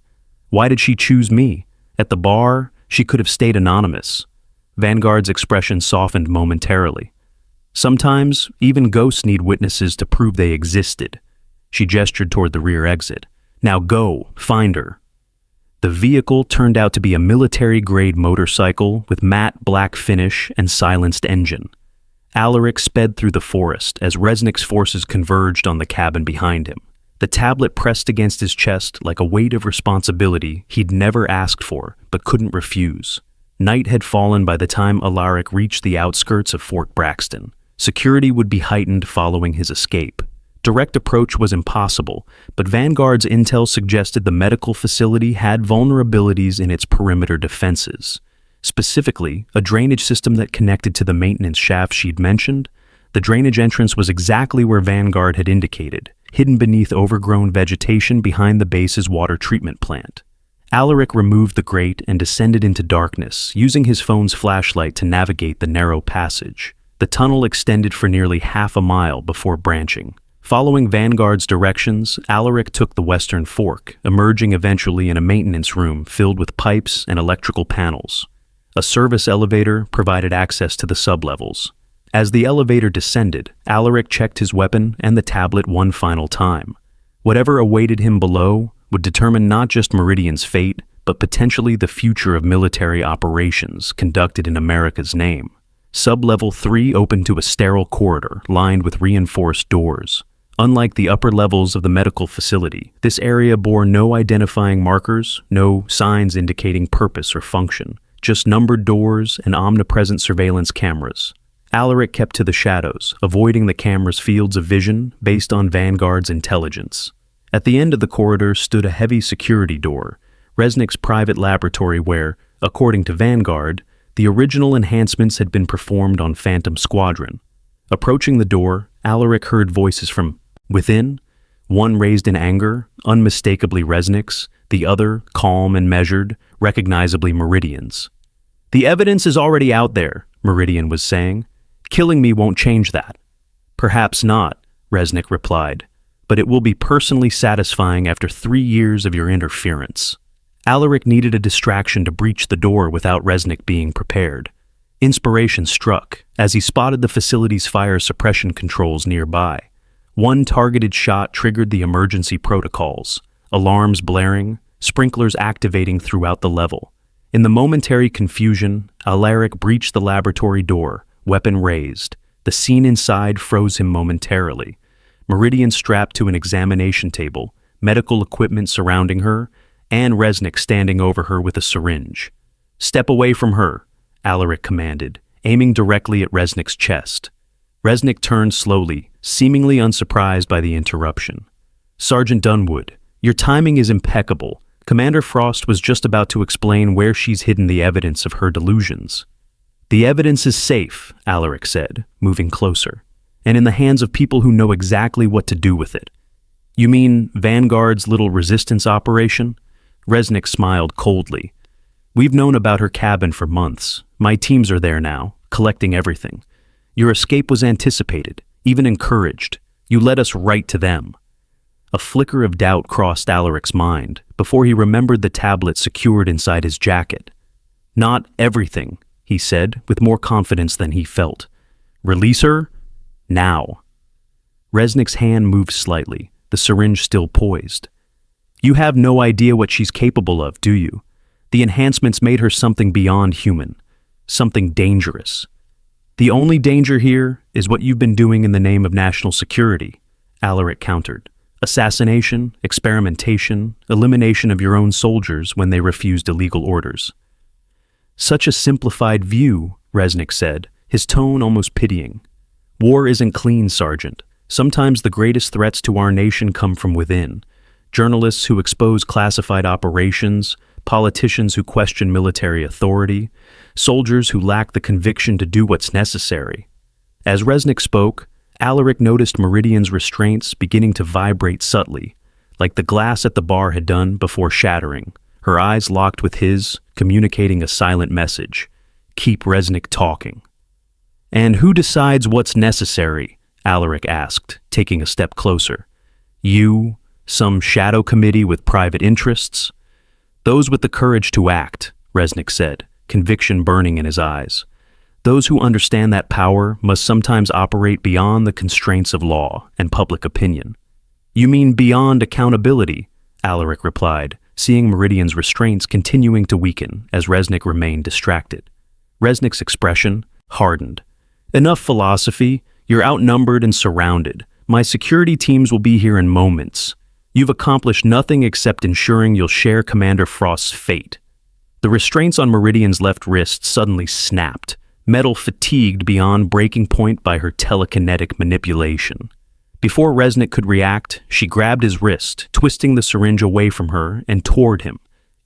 Why did she choose me? At the bar, she could have stayed anonymous. Vanguard's expression softened momentarily. Sometimes, even ghosts need witnesses to prove they existed. She gestured toward the rear exit. Now go, find her. The vehicle turned out to be a military-grade motorcycle with matte black finish and silenced engine. Alaric sped through the forest as Resnick's forces converged on the cabin behind him. The tablet pressed against his chest like a weight of responsibility he'd never asked for but couldn't refuse. Night had fallen by the time Alaric reached the outskirts of Fort Braxton. Security would be heightened following his escape. Direct approach was impossible, but Vanguard's intel suggested the medical facility had vulnerabilities in its perimeter defenses. Specifically, a drainage system that connected to the maintenance shaft she'd mentioned. The drainage entrance was exactly where Vanguard had indicated, hidden beneath overgrown vegetation behind the base's water treatment plant. Alaric removed the grate and descended into darkness, using his phone's flashlight to navigate the narrow passage. The tunnel extended for nearly half a mile before branching. Following Vanguard's directions, Alaric took the western fork, emerging eventually in a maintenance room filled with pipes and electrical panels. A service elevator provided access to the sublevels. As the elevator descended, Alaric checked his weapon and the tablet one final time. Whatever awaited him below would determine not just Meridian's fate, but potentially the future of military operations conducted in America's name. Sublevel 3 opened to a sterile corridor lined with reinforced doors. Unlike the upper levels of the medical facility, this area bore no identifying markers, no signs indicating purpose or function, just numbered doors and omnipresent surveillance cameras. Alaric kept to the shadows, avoiding the camera's fields of vision based on Vanguard's intelligence. At the end of the corridor stood a heavy security door, Resnick's private laboratory where, according to Vanguard, the original enhancements had been performed on Phantom Squadron. Approaching the door, Alaric heard voices from within, one raised in anger, unmistakably Resnick's, the other, calm and measured, recognizably Meridian's. The evidence is already out there, Meridian was saying. Killing me won't change that. Perhaps not, Resnick replied, but it will be personally satisfying after 3 years of your interference. Alaric needed a distraction to breach the door without Resnick being prepared. Inspiration struck as he spotted the facility's fire suppression controls nearby. One targeted shot triggered the emergency protocols, alarms blaring, sprinklers activating throughout the level. In the momentary confusion, Alaric breached the laboratory door, weapon raised. The scene inside froze him momentarily. Meridian strapped to an examination table, medical equipment surrounding her, and Resnick standing over her with a syringe. "Step away from her," Alaric commanded, aiming directly at Resnick's chest. Resnick turned slowly, seemingly unsurprised by the interruption. "Sergeant Dunwood, your timing is impeccable. Commander Frost was just about to explain where she's hidden the evidence of her delusions." "The evidence is safe," Alaric said, moving closer, "and in the hands of people who know exactly what to do with it." "You mean Vanguard's little resistance operation?" Resnick smiled coldly. "We've known about her cabin for months. My teams are there now, collecting everything. Your escape was anticipated, even encouraged. You led us right to them." A flicker of doubt crossed Alaric's mind before he remembered the tablet secured inside his jacket. "Not everything," he said with more confidence than he felt. "Release her? Now." Resnick's hand moved slightly, the syringe still poised. "You have no idea what she's capable of, do you? The enhancements made her something beyond human, something dangerous. The only danger here is what you've been doing in the name of national security," Alaric countered. "Assassination, experimentation, elimination of your own soldiers when they refused illegal orders." "Such a simplified view," Resnick said, his tone almost pitying. War isn't clean, Sergeant. Sometimes the greatest threats to our nation come from within. Journalists who expose classified operations, politicians who question military authority, soldiers who lack the conviction to do what's necessary. As Resnick spoke, Alaric noticed Meridian's restraints beginning to vibrate subtly, like the glass at the bar had done before shattering. Her eyes locked with his, communicating a silent message. Keep Resnick talking. And who decides what's necessary? Alaric asked, taking a step closer. You, some shadow committee with private interests? Those with the courage to act, Resnick said, conviction burning in his eyes. Those who understand that power must sometimes operate beyond the constraints of law and public opinion. You mean beyond accountability? Alaric replied, seeing Meridian's restraints continuing to weaken as Resnick remained distracted. Resnick's expression hardened. Enough philosophy. You're outnumbered and surrounded. My security teams will be here in moments. You've accomplished nothing except ensuring you'll share Commander Frost's fate. The restraints on Meridian's left wrist suddenly snapped, metal fatigued beyond breaking point by her telekinetic manipulation. Before Resnick could react, she grabbed his wrist, twisting the syringe away from her and toward him.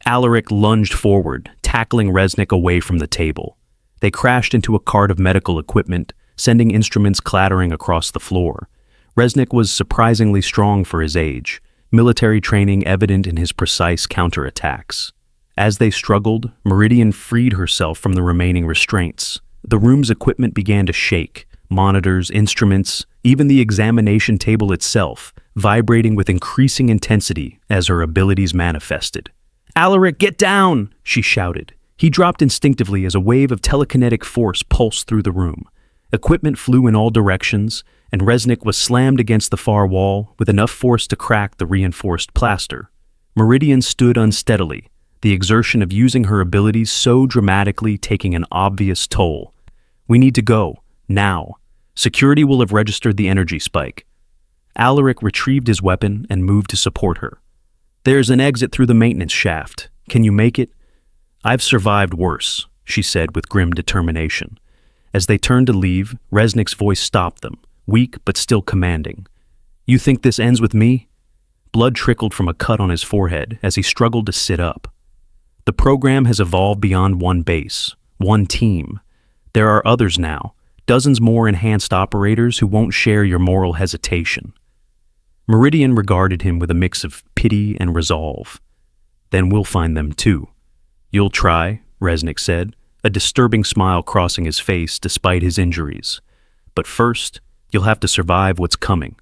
Alaric lunged forward, tackling Resnick away from the table. They crashed into a cart of medical equipment, sending instruments clattering across the floor. Resnick was surprisingly strong for his age, military training evident in his precise counterattacks. As they struggled, Meridian freed herself from the remaining restraints. The room's equipment began to shake, monitors, instruments, even the examination table itself, vibrating with increasing intensity as her abilities manifested. "Alaric, get down!" she shouted. He dropped instinctively as a wave of telekinetic force pulsed through the room. Equipment flew in all directions, and Resnick was slammed against the far wall with enough force to crack the reinforced plaster. Meridian stood unsteadily, the exertion of using her abilities so dramatically taking an obvious toll. "We need to go, now. Security will have registered the energy spike." Alaric retrieved his weapon and moved to support her. "There's an exit through the maintenance shaft. Can you make it?" "I've survived worse," she said with grim determination. As they turned to leave, Resnick's voice stopped them, weak but still commanding. "You think this ends with me?" Blood trickled from a cut on his forehead as he struggled to sit up. "The program has evolved beyond one base, one team. There are others now, dozens more enhanced operators who won't share your moral hesitation." Meridian regarded him with a mix of pity and resolve. "Then we'll find them too." "You'll try," Resnick said, a disturbing smile crossing his face despite his injuries. "But first, you'll have to survive what's coming."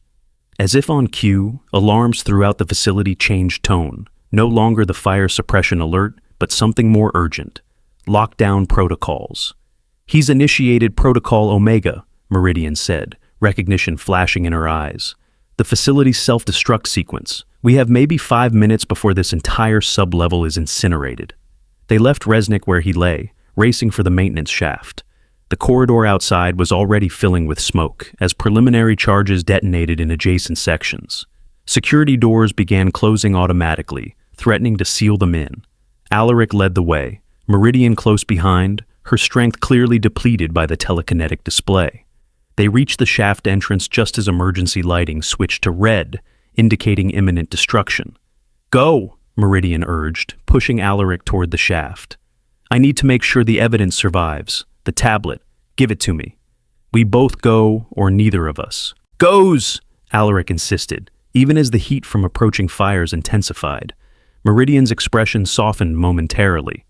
As if on cue, alarms throughout the facility changed tone, no longer the fire suppression alert, but something more urgent. Lockdown protocols. "He's initiated Protocol Omega," Meridian said, recognition flashing in her eyes. "The facility's self-destruct sequence. We have maybe 5 minutes before this entire sub-level is incinerated." They left Resnick where he lay, racing for the maintenance shaft. The corridor outside was already filling with smoke as preliminary charges detonated in adjacent sections. Security doors began closing automatically, threatening to seal them in. Alaric led the way, Meridian close behind, her strength clearly depleted by the telekinetic display. They reached the shaft entrance just as emergency lighting switched to red, indicating imminent destruction. "Go!" Meridian urged, pushing Alaric toward the shaft. "I need to make sure the evidence survives. The tablet. Give it to me." "We both go, or neither of us." "Goes!" Alaric insisted, even as the heat from approaching fires intensified. Meridian's expression softened momentarily.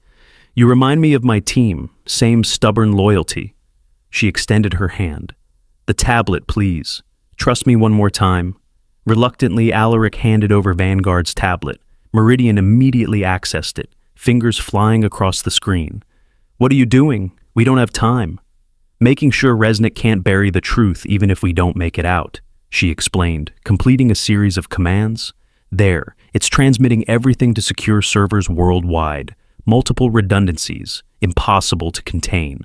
"You remind me of my team, same stubborn loyalty." She extended her hand. "The tablet, please. Trust me one more time." Reluctantly, Alaric handed over Vanguard's tablet. Meridian immediately accessed it, fingers flying across the screen. "What are you doing? We don't have time." "Making sure Resnick can't bury the truth even if we don't make it out," she explained, completing a series of commands. "There, it's transmitting everything to secure servers worldwide. Multiple redundancies, impossible to contain."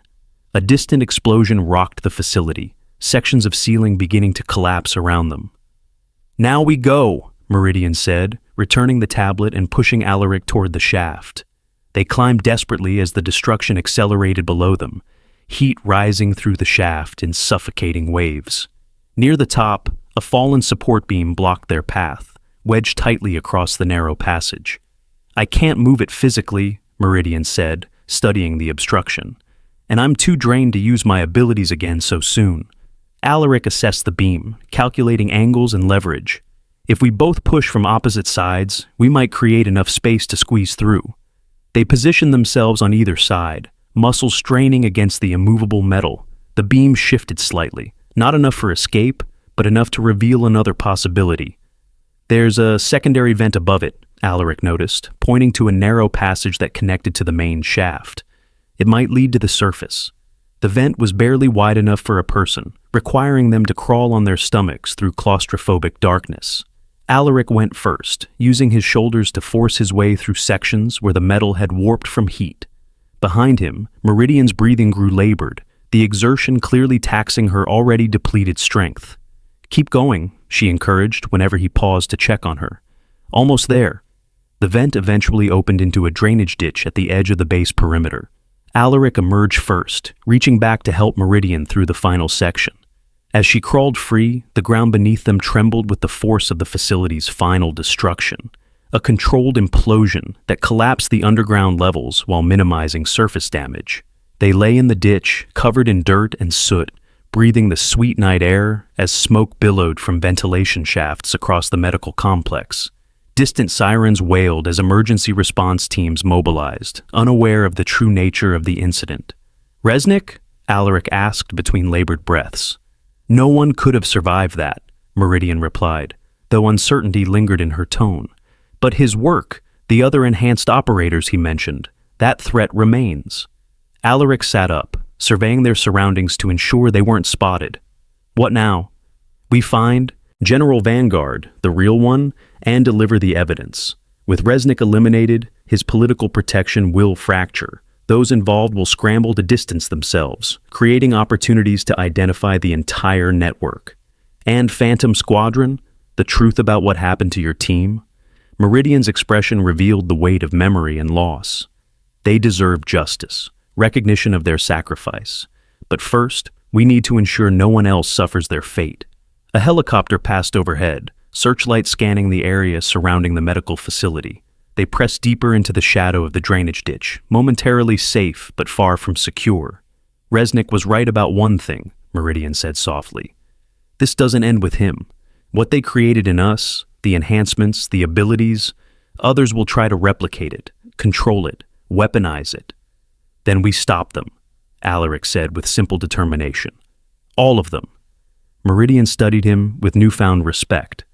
A distant explosion rocked the facility, sections of ceiling beginning to collapse around them. "Now we go," Meridian said, returning the tablet and pushing Alaric toward the shaft. They climbed desperately as the destruction accelerated below them. heat rising through the shaft in suffocating waves. Near the top, a fallen support beam blocked their path, wedged tightly across the narrow passage. "I can't move it physically," Meridian said, studying the obstruction, "and I'm too drained to use my abilities again so soon." Alaric assessed the beam, calculating angles and leverage. "If we both push from opposite sides, we might create enough space to squeeze through." They positioned themselves on either side, muscles straining against the immovable metal. The beam shifted slightly, not enough for escape, but enough to reveal another possibility. "There's a secondary vent above it," Alaric noticed, pointing to a narrow passage that connected to the main shaft. "It might lead to the surface." The vent was barely wide enough for a person, requiring them to crawl on their stomachs through claustrophobic darkness. Alaric went first, using his shoulders to force his way through sections where the metal had warped from heat. Behind him, Meridian's breathing grew labored, the exertion clearly taxing her already depleted strength. "Keep going," she encouraged whenever he paused to check on her. "Almost there." The vent eventually opened into a drainage ditch at the edge of the base perimeter. Alaric emerged first, reaching back to help Meridian through the final section. As she crawled free, the ground beneath them trembled with the force of the facility's final destruction, a controlled implosion that collapsed the underground levels while minimizing surface damage. They lay in the ditch, covered in dirt and soot, breathing the sweet night air as smoke billowed from ventilation shafts across the medical complex. Distant sirens wailed as emergency response teams mobilized, unaware of the true nature of the incident. "Resnick?" Alaric asked between labored breaths. "No one could have survived that," Meridian replied, though uncertainty lingered in her tone. "But his work, the other enhanced operators he mentioned, that threat remains." Alaric sat up, surveying their surroundings to ensure they weren't spotted. "What now?" "We find General Vanguard, the real one, and deliver the evidence. With Resnick eliminated, his political protection will fracture. Those involved will scramble to distance themselves, creating opportunities to identify the entire network. And Phantom Squadron, the truth about what happened to your team?" Meridian's expression revealed the weight of memory and loss. "They deserve justice, recognition of their sacrifice. But first, we need to ensure no one else suffers their fate." A helicopter passed overhead, searchlight scanning the area surrounding the medical facility. They pressed deeper into the shadow of the drainage ditch, momentarily safe but far from secure. "Resnick was right about one thing," Meridian said softly. "This doesn't end with him. What they created in us, the enhancements, the abilities, others will try to replicate it, control it, weaponize it. Then we stop them," Alaric said with simple determination. "All of them." Meridian studied him with newfound respect.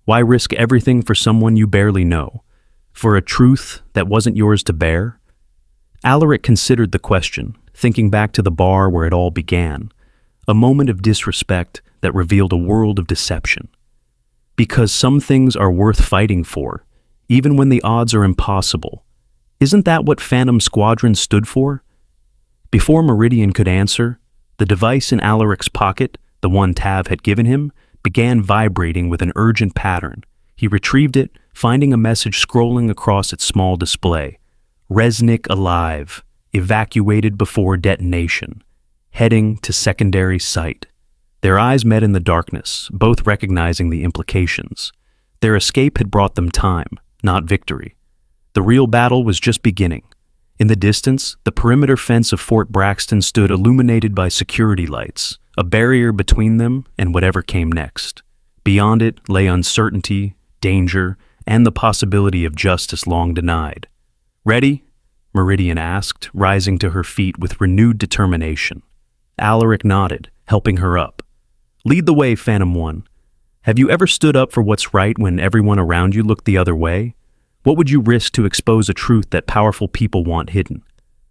"Why risk everything for someone you barely know? For a truth that wasn't yours to bear?" Alaric considered the question, thinking back to the bar where it all began, a moment of disrespect that revealed a world of deception. Because some things are worth fighting for, even when the odds are impossible. Isn't that what Phantom Squadron stood for? Before Meridian could answer, the device in Alaric's pocket, the one Tav had given him, began vibrating with an urgent pattern. He retrieved it, finding a message scrolling across its small display. "Resnick alive, evacuated before detonation, heading to secondary site." Their eyes met in the darkness, both recognizing the implications. Their escape had brought them time, not victory. The real battle was just beginning. In the distance, the perimeter fence of Fort Braxton stood illuminated by security lights, a barrier between them and whatever came next. Beyond it lay uncertainty, danger, and the possibility of justice long denied. "Ready?" Meridian asked, rising to her feet with renewed determination. Alaric nodded, helping her up. "Lead the way, Phantom One. Have you ever stood up for what's right when everyone around you looked the other way? What would you risk to expose a truth that powerful people want hidden?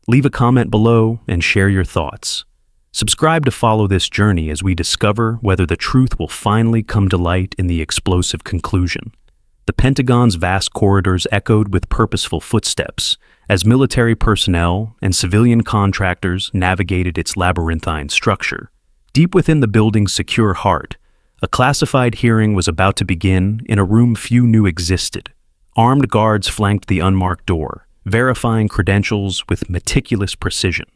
Leave a comment below and share your thoughts. Subscribe to follow this journey as we discover whether the truth will finally come to light in the explosive conclusion. The Pentagon's vast corridors echoed with purposeful footsteps as military personnel and civilian contractors navigated its labyrinthine structure. Deep within the building's secure heart, a classified hearing was about to begin in a room few knew existed. Armed guards flanked the unmarked door, verifying credentials with meticulous precision.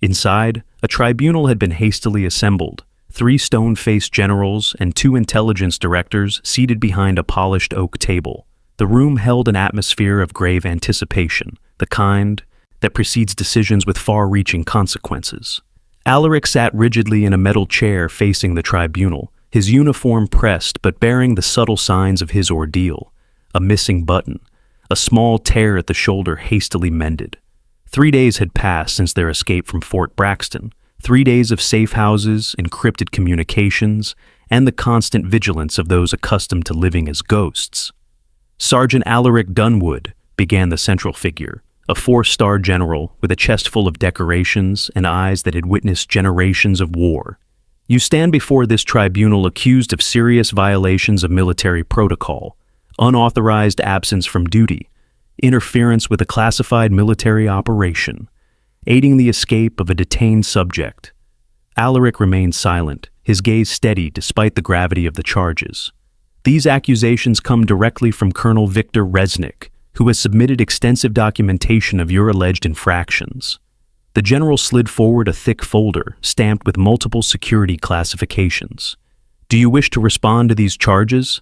Inside, a tribunal had been hastily assembled, 3 stone-faced generals and 2 intelligence directors seated behind a polished oak table. The room held an atmosphere of grave anticipation, the kind that precedes decisions with far-reaching consequences. Alaric sat rigidly in a metal chair facing the tribunal, his uniform pressed but bearing the subtle signs of his ordeal: a missing button, a small tear at the shoulder hastily mended. 3 days had passed since their escape from Fort Braxton, 3 days of safe houses, encrypted communications, and the constant vigilance of those accustomed to living as ghosts. Sergeant Alaric Dunwood began the central figure, a 4-star general with a chest full of decorations and eyes that had witnessed generations of war. You stand before this tribunal accused of serious violations of military protocol, unauthorized absence from duty, interference with a classified military operation, aiding the escape of a detained subject. Alaric remained silent, his gaze steady despite the gravity of the charges. These accusations come directly from Colonel Victor Resnick, who has submitted extensive documentation of your alleged infractions. The general slid forward a thick folder stamped with multiple security classifications. Do you wish to respond to these charges?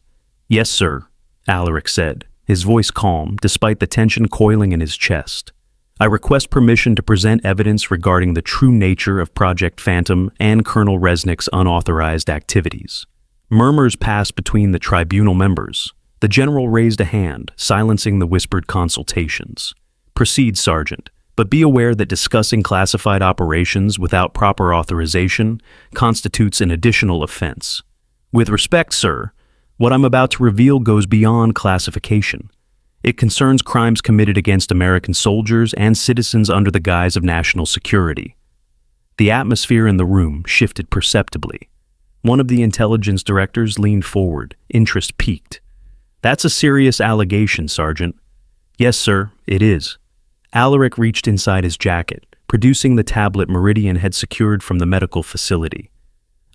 Yes, sir, Alaric said, his voice calm despite the tension coiling in his chest. I request permission to present evidence regarding the true nature of Project Phantom and Colonel Resnick's unauthorized activities. Murmurs passed between the tribunal members. The general raised a hand, silencing the whispered consultations. Proceed, Sergeant, but be aware that discussing classified operations without proper authorization constitutes an additional offense. With respect, sir, what I'm about to reveal goes beyond classification. It concerns crimes committed against American soldiers and citizens under the guise of national security. The atmosphere in the room shifted perceptibly. One of the intelligence directors leaned forward, interest piqued. That's a serious allegation, Sergeant. Yes, sir, it is. Alaric reached inside his jacket, producing the tablet Meridian had secured from the medical facility.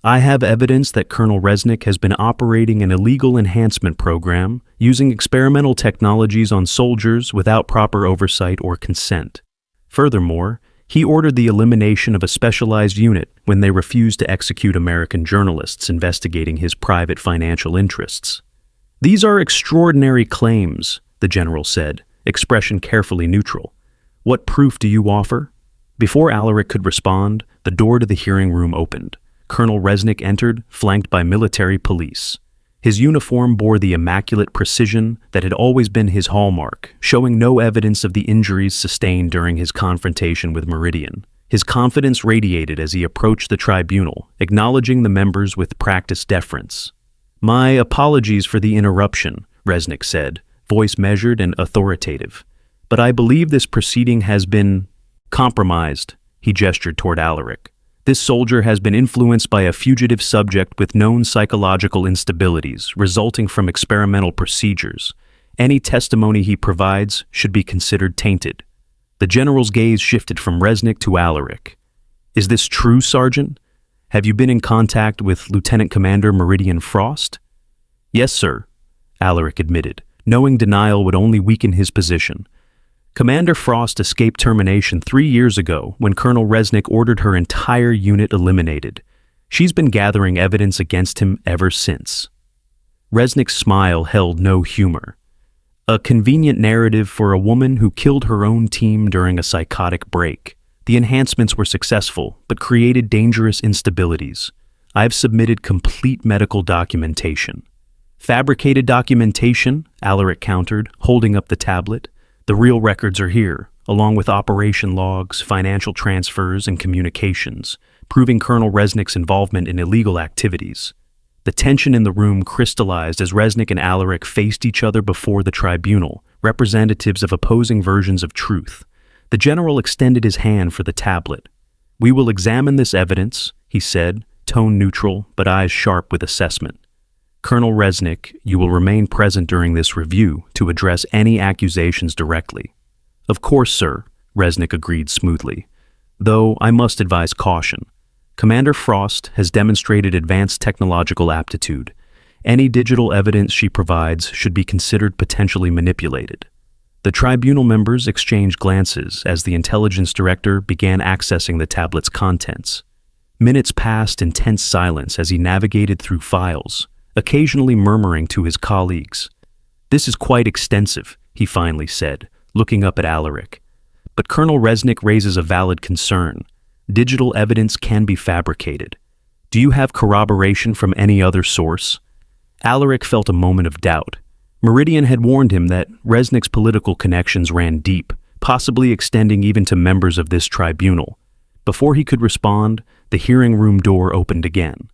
I have evidence that Colonel Resnick has been operating an illegal enhancement program using experimental technologies on soldiers without proper oversight or consent. Furthermore, he ordered the elimination of a specialized unit when they refused to execute American journalists investigating his private financial interests. These are extraordinary claims, the general said, expression carefully neutral. What proof do you offer? Before Alaric could respond, the door to the hearing room opened. Colonel Resnick entered, flanked by military police. His uniform bore the immaculate precision that had always been his hallmark, showing no evidence of the injuries sustained during his confrontation with Meridian. His confidence radiated as he approached the tribunal, acknowledging the members with practiced deference. My apologies for the interruption, Resnick said, voice measured and authoritative. But I believe this proceeding has been compromised, he gestured toward Alaric. This soldier has been influenced by a fugitive subject with known psychological instabilities resulting from experimental procedures. Any testimony he provides should be considered tainted. The general's gaze shifted from Resnick to Alaric. Is this true, Sergeant? Have you been in contact with Lieutenant Commander Meridian Frost? Yes, sir, Alaric admitted, knowing denial would only weaken his position. Commander Frost escaped termination 3 years ago when Colonel Resnick ordered her entire unit eliminated. She's been gathering evidence against him ever since. Resnick's smile held no humor. A convenient narrative for a woman who killed her own team during a psychotic break. The enhancements were successful, but created dangerous instabilities. I've submitted complete medical documentation. Fabricated documentation, Alaric countered, holding up the tablet. The real records are here, along with operation logs, financial transfers, and communications, proving Colonel Resnick's involvement in illegal activities. The tension in the room crystallized as Resnick and Alaric faced each other before the tribunal, representatives of opposing versions of truth. The general extended his hand for the tablet. We will examine this evidence, he said, tone neutral but eyes sharp with assessment. Colonel Resnick, you will remain present during this review to address any accusations directly. Of course, sir, Resnick agreed smoothly. Though I must advise caution. Commander Frost has demonstrated advanced technological aptitude. Any digital evidence she provides should be considered potentially manipulated. The tribunal members exchanged glances as the intelligence director began accessing the tablet's contents. Minutes passed in tense silence as he navigated through files, occasionally murmuring to his colleagues. "This is quite extensive," he finally said, looking up at Alaric. "But Colonel Resnick raises a valid concern. Digital evidence can be fabricated. Do you have corroboration from any other source?" Alaric felt a moment of doubt. Meridian had warned him that Resnick's political connections ran deep, possibly extending even to members of this tribunal. Before he could respond, the hearing room door opened again.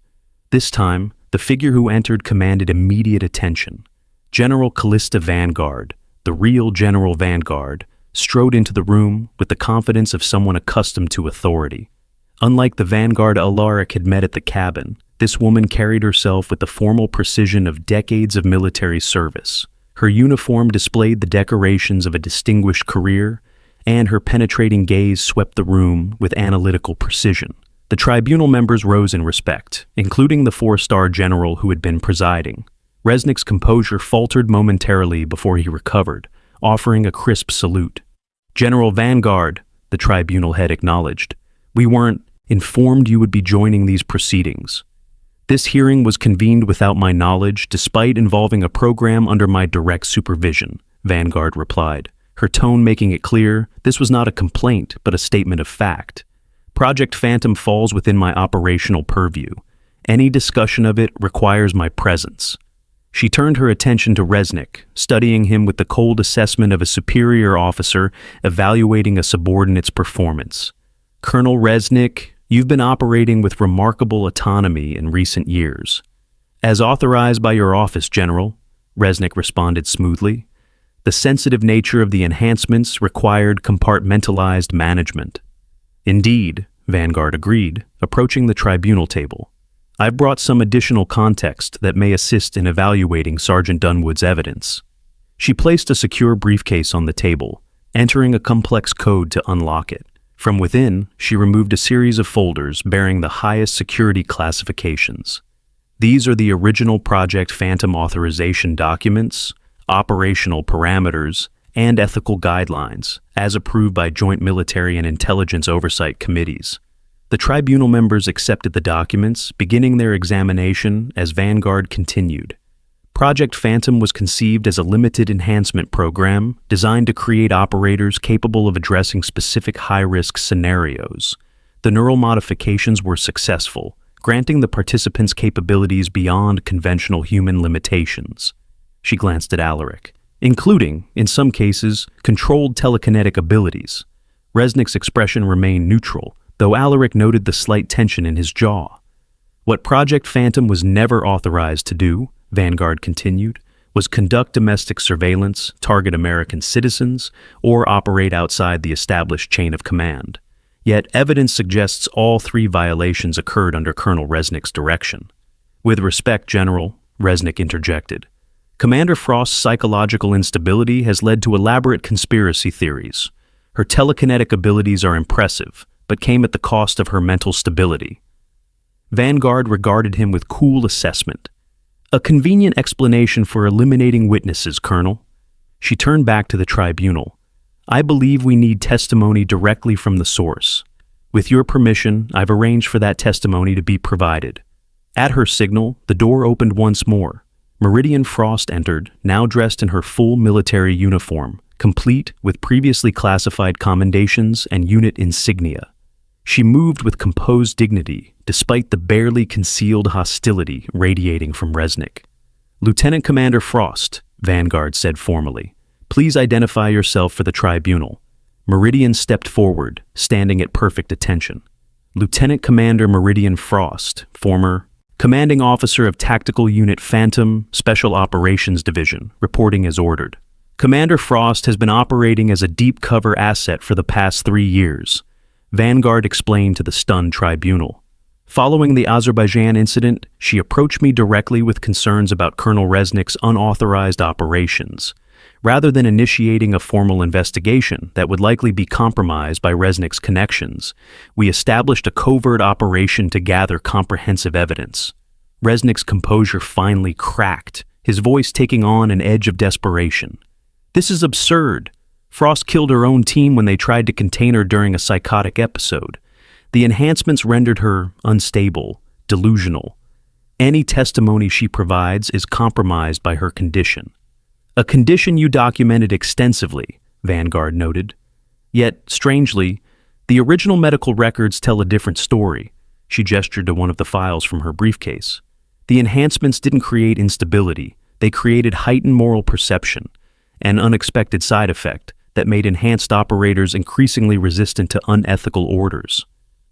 This time, the figure who entered commanded immediate attention. General Callista Vanguard, the real General Vanguard, strode into the room with the confidence of someone accustomed to authority. Unlike the Vanguard Alaric had met at the cabin, this woman carried herself with the formal precision of decades of military service. Her uniform displayed the decorations of a distinguished career, and her penetrating gaze swept the room with analytical precision. The tribunal members rose in respect, including the four-star general who had been presiding. Resnick's composure faltered momentarily before he recovered, offering a crisp salute. "General Vanguard," the tribunal head acknowledged, "we weren't informed you would be joining these proceedings. This hearing was convened without my knowledge, despite involving a program under my direct supervision," Vanguard replied, her tone making it clear this was not a complaint but a statement of fact. "Project Phantom falls within my operational purview. Any discussion of it requires my presence." She turned her attention to Resnick, studying him with the cold assessment of a superior officer evaluating a subordinate's performance. "Colonel Resnick, you've been operating with remarkable autonomy in recent years." "As authorized by your office, General," Resnick responded smoothly. The sensitive nature of the enhancements required compartmentalized management. "Indeed," Vanguard agreed, approaching the tribunal table. "I've brought some additional context that may assist in evaluating Sergeant Dunwood's evidence." She placed a secure briefcase on the table, entering a complex code to unlock it. From within, she removed a series of folders bearing the highest security classifications. These are the original Project Phantom authorization documents, operational parameters, and ethical guidelines, as approved by joint military and intelligence oversight committees. The tribunal members accepted the documents, beginning their examination as Vanguard continued. Project Phantom was conceived as a limited enhancement program designed to create operators capable of addressing specific high-risk scenarios. The neural modifications were successful, granting the participants capabilities beyond conventional human limitations. She glanced at Alaric, including, in some cases, controlled telekinetic abilities. Resnick's expression remained neutral, though Alaric noted the slight tension in his jaw. "What Project Phantom was never authorized to do," Vanguard continued, "was conduct domestic surveillance, target American citizens, or operate outside the established chain of command. Yet evidence suggests all three violations occurred under Colonel Resnick's direction." "With respect, General," Resnick interjected, "Commander Frost's psychological instability has led to elaborate conspiracy theories. Her telekinetic abilities are impressive, but came at the cost of her mental stability." Vanguard regarded him with cool assessment. "A convenient explanation for eliminating witnesses, Colonel." She turned back to the tribunal. "I believe we need testimony directly from the source. With your permission, I've arranged for that testimony to be provided." At her signal, the door opened once more. Meridian Frost entered, now dressed in her full military uniform, complete with previously classified commendations and unit insignia. She moved with composed dignity, despite the barely concealed hostility radiating from Resnick. "Lieutenant Commander Frost," Vanguard said formally, "please identify yourself for the tribunal." Meridian stepped forward, standing at perfect attention. "Lieutenant Commander Meridian Frost, former Commanding Officer of Tactical Unit Phantom, Special Operations Division, reporting as ordered. Commander Frost has been operating as a deep cover asset for the past 3 years," Vanguard explained to the stunned tribunal. "Following the Azerbaijan incident, she approached me directly with concerns about Colonel Resnick's unauthorized operations. Rather than initiating a formal investigation that would likely be compromised by Resnick's connections, we established a covert operation to gather comprehensive evidence." Resnick's composure finally cracked, his voice taking on an edge of desperation. "This is absurd. Frost killed her own team when they tried to contain her during a psychotic episode. The enhancements rendered her unstable, delusional. Any testimony she provides is compromised by her condition. A condition you documented extensively, Vanguard noted. Yet, strangely, the original medical records tell a different story. She gestured to one of the files from her briefcase. The enhancements didn't create instability. They created heightened moral perception, an unexpected side effect that made enhanced operators increasingly resistant to unethical orders.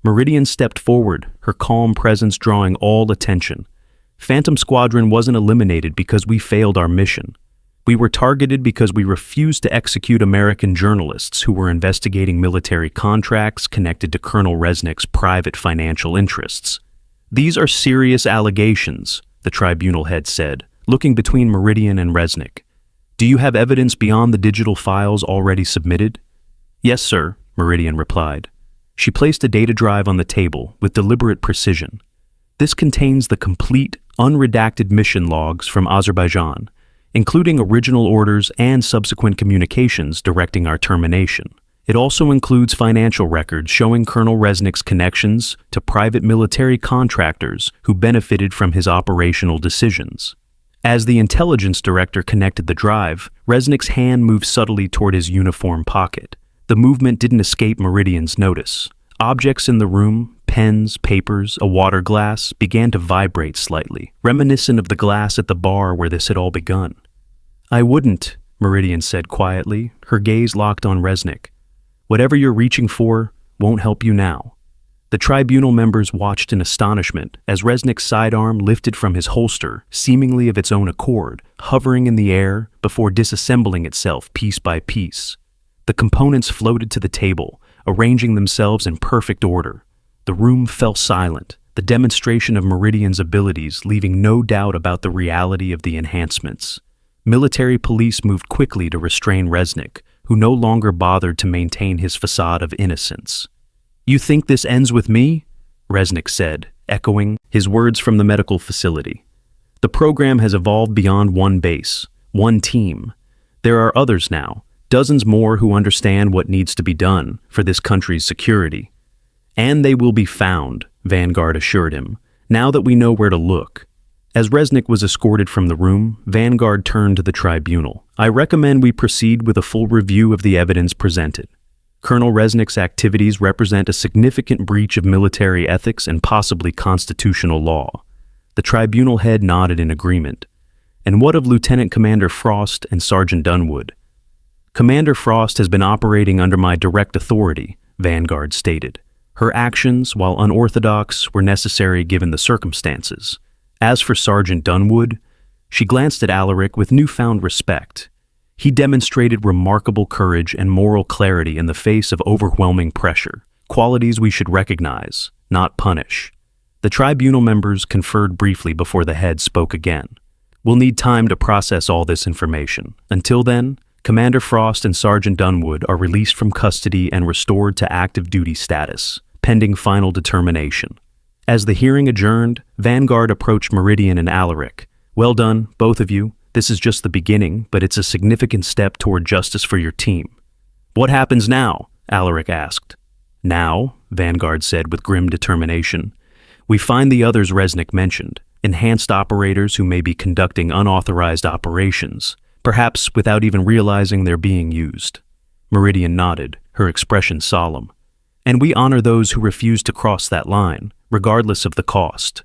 Meridian stepped forward, her calm presence drawing all attention. Phantom Squadron wasn't eliminated because we failed our mission. We were targeted because we refused to execute American journalists who were investigating military contracts connected to Colonel Resnick's private financial interests. These are serious allegations, the tribunal head said, looking between Meridian and Resnick. Do you have evidence beyond the digital files already submitted? Yes, sir, Meridian replied. She placed a data drive on the table with deliberate precision. This contains the complete, unredacted mission logs from Azerbaijan, including original orders and subsequent communications directing our termination. It also includes financial records showing Colonel Resnick's connections to private military contractors who benefited from his operational decisions. As the intelligence director connected the drive, Resnick's hand moved subtly toward his uniform pocket. The movement didn't escape Meridian's notice. Objects in the room, pens, papers, a water glass, began to vibrate slightly, reminiscent of the glass at the bar where this had all begun. I wouldn't, Meridian said quietly, her gaze locked on Resnick. Whatever you're reaching for won't help you now. The tribunal members watched in astonishment as Resnick's sidearm lifted from his holster, seemingly of its own accord, hovering in the air before disassembling itself piece by piece. The components floated to the table, arranging themselves in perfect order. The room fell silent, the demonstration of Meridian's abilities leaving no doubt about the reality of the enhancements. Military police moved quickly to restrain Resnick, who no longer bothered to maintain his facade of innocence. You think this ends with me? Resnick said, echoing his words from the medical facility. The program has evolved beyond one base, one team. There are others now, dozens more who understand what needs to be done for this country's security. And they will be found, Vanguard assured him, now that we know where to look. As Resnick was escorted from the room, Vanguard turned to the tribunal. I recommend we proceed with a full review of the evidence presented. Colonel Resnick's activities represent a significant breach of military ethics and possibly constitutional law. The tribunal head nodded in agreement. And what of Lieutenant Commander Frost and Sergeant Dunwood? Commander Frost has been operating under my direct authority, Vanguard stated. Her actions, while unorthodox, were necessary given the circumstances. As for Sergeant Dunwood, she glanced at Alaric with newfound respect. He demonstrated remarkable courage and moral clarity in the face of overwhelming pressure, qualities we should recognize, not punish. The tribunal members conferred briefly before the head spoke again. We'll need time to process all this information. Until then, Commander Frost and Sergeant Dunwood are released from custody and restored to active duty status, pending final determination. As the hearing adjourned, Vanguard approached Meridian and Alaric. Well done, both of you. This is just the beginning, but it's a significant step toward justice for your team. What happens now? Alaric asked. Now, Vanguard said with grim determination, we find the others Resnick mentioned, enhanced operators who may be conducting unauthorized operations, perhaps without even realizing they're being used. Meridian nodded, her expression solemn. And we honor those who refuse to cross that line, regardless of the cost.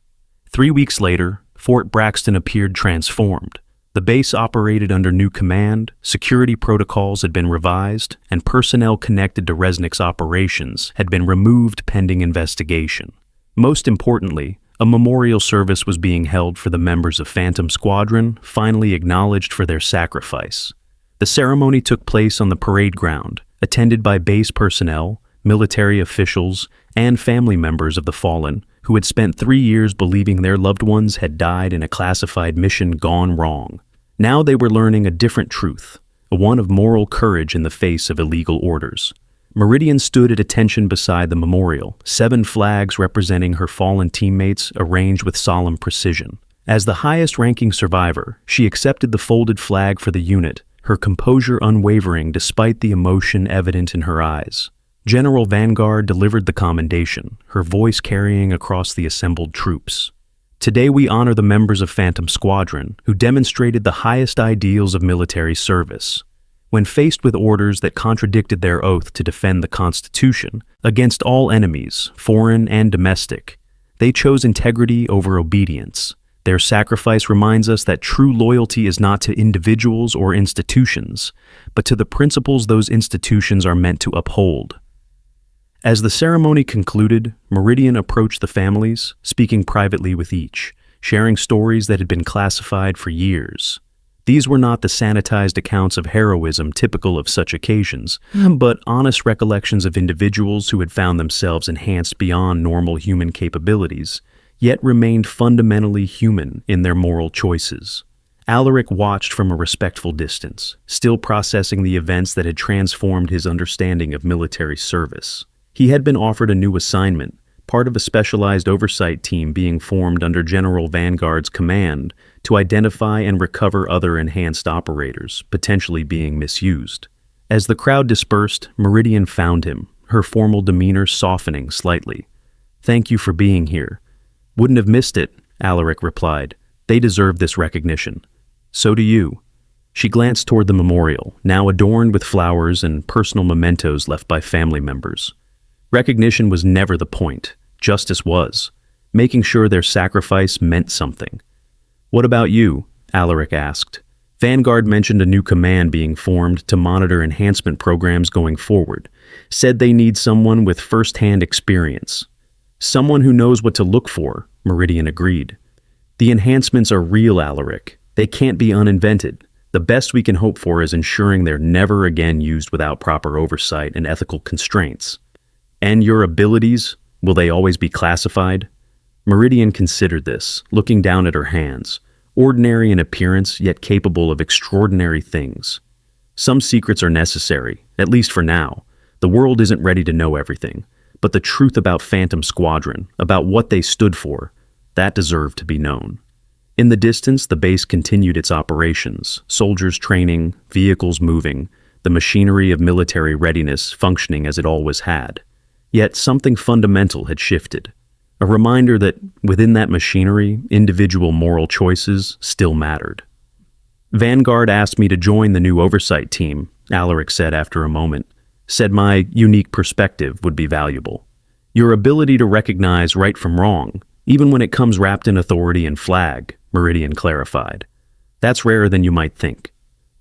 3 weeks later, Fort Braxton appeared transformed. The base operated under new command, security protocols had been revised, and personnel connected to Resnick's operations had been removed pending investigation. Most importantly, a memorial service was being held for the members of Phantom Squadron, finally acknowledged for their sacrifice. The ceremony took place on the parade ground, attended by base personnel, military officials, and family members of the fallen, who had spent 3 years believing their loved ones had died in a classified mission gone wrong. Now they were learning a different truth, one of moral courage in the face of illegal orders. Meridian stood at attention beside the memorial, 7 flags representing her fallen teammates arranged with solemn precision. As the highest-ranking survivor, she accepted the folded flag for the unit, her composure unwavering despite the emotion evident in her eyes. General Vanguard delivered the commendation, her voice carrying across the assembled troops. Today we honor the members of Phantom Squadron who demonstrated the highest ideals of military service. When faced with orders that contradicted their oath to defend the Constitution against all enemies, foreign and domestic, they chose integrity over obedience. Their sacrifice reminds us that true loyalty is not to individuals or institutions, but to the principles those institutions are meant to uphold. As the ceremony concluded, Meridian approached the families, speaking privately with each, sharing stories that had been classified for years. These were not the sanitized accounts of heroism typical of such occasions, but honest recollections of individuals who had found themselves enhanced beyond normal human capabilities, yet remained fundamentally human in their moral choices. Alaric watched from a respectful distance, still processing the events that had transformed his understanding of military service. He had been offered a new assignment, part of a specialized oversight team being formed under General Vanguard's command to identify and recover other enhanced operators, potentially being misused. As the crowd dispersed, Meridian found him, her formal demeanor softening slightly. "Thank you for being here." "Wouldn't have missed it," Alaric replied. "They deserve this recognition." "So do you." She glanced toward the memorial, now adorned with flowers and personal mementos left by family members. Recognition was never the point. Justice was, making sure their sacrifice meant something. "What about you?" Alaric asked. Vanguard mentioned a new command being formed to monitor enhancement programs going forward, said they need someone with first-hand experience. "Someone who knows what to look for," Meridian agreed. "The enhancements are real, Alaric. They can't be uninvented. The best we can hope for is ensuring they're never again used without proper oversight and ethical constraints." "And your abilities, will they always be classified?" Meridian considered this, looking down at her hands, ordinary in appearance yet capable of extraordinary things. "Some secrets are necessary, at least for now. The world isn't ready to know everything, but the truth about Phantom Squadron, about what they stood for, that deserved to be known." In the distance, the base continued its operations, soldiers training, vehicles moving, the machinery of military readiness functioning as it always had. Yet something fundamental had shifted. A reminder that within that machinery, individual moral choices still mattered. "Vanguard asked me to join the new oversight team," Alaric said after a moment. "Said my unique perspective would be valuable. Your ability to recognize right from wrong, even when it comes wrapped in authority and flag," Meridian clarified. "That's rarer than you might think."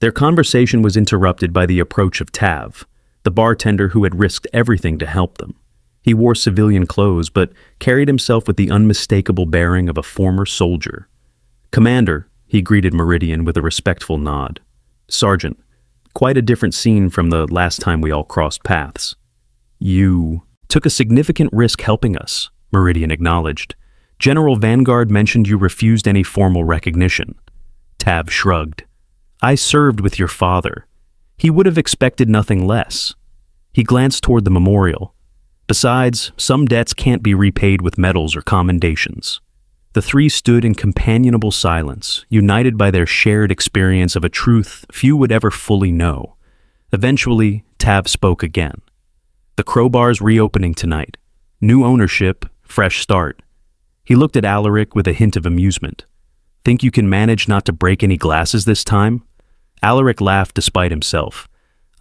Their conversation was interrupted by the approach of Tav, the bartender who had risked everything to help them. He wore civilian clothes, but carried himself with the unmistakable bearing of a former soldier. "Commander," he greeted Meridian with a respectful nod. "Sergeant, quite a different scene from the last time we all crossed paths." "You took a significant risk helping us," Meridian acknowledged. "General Vanguard mentioned you refused any formal recognition." Tav shrugged. "I served with your father. He would have expected nothing less." He glanced toward the memorial. "Besides, some debts can't be repaid with medals or commendations." The three stood in companionable silence, united by their shared experience of a truth few would ever fully know. Eventually, Tav spoke again. "The Crowbar's reopening tonight. New ownership, fresh start." He looked at Alaric with a hint of amusement. "Think you can manage not to break any glasses this time?" Alaric laughed despite himself.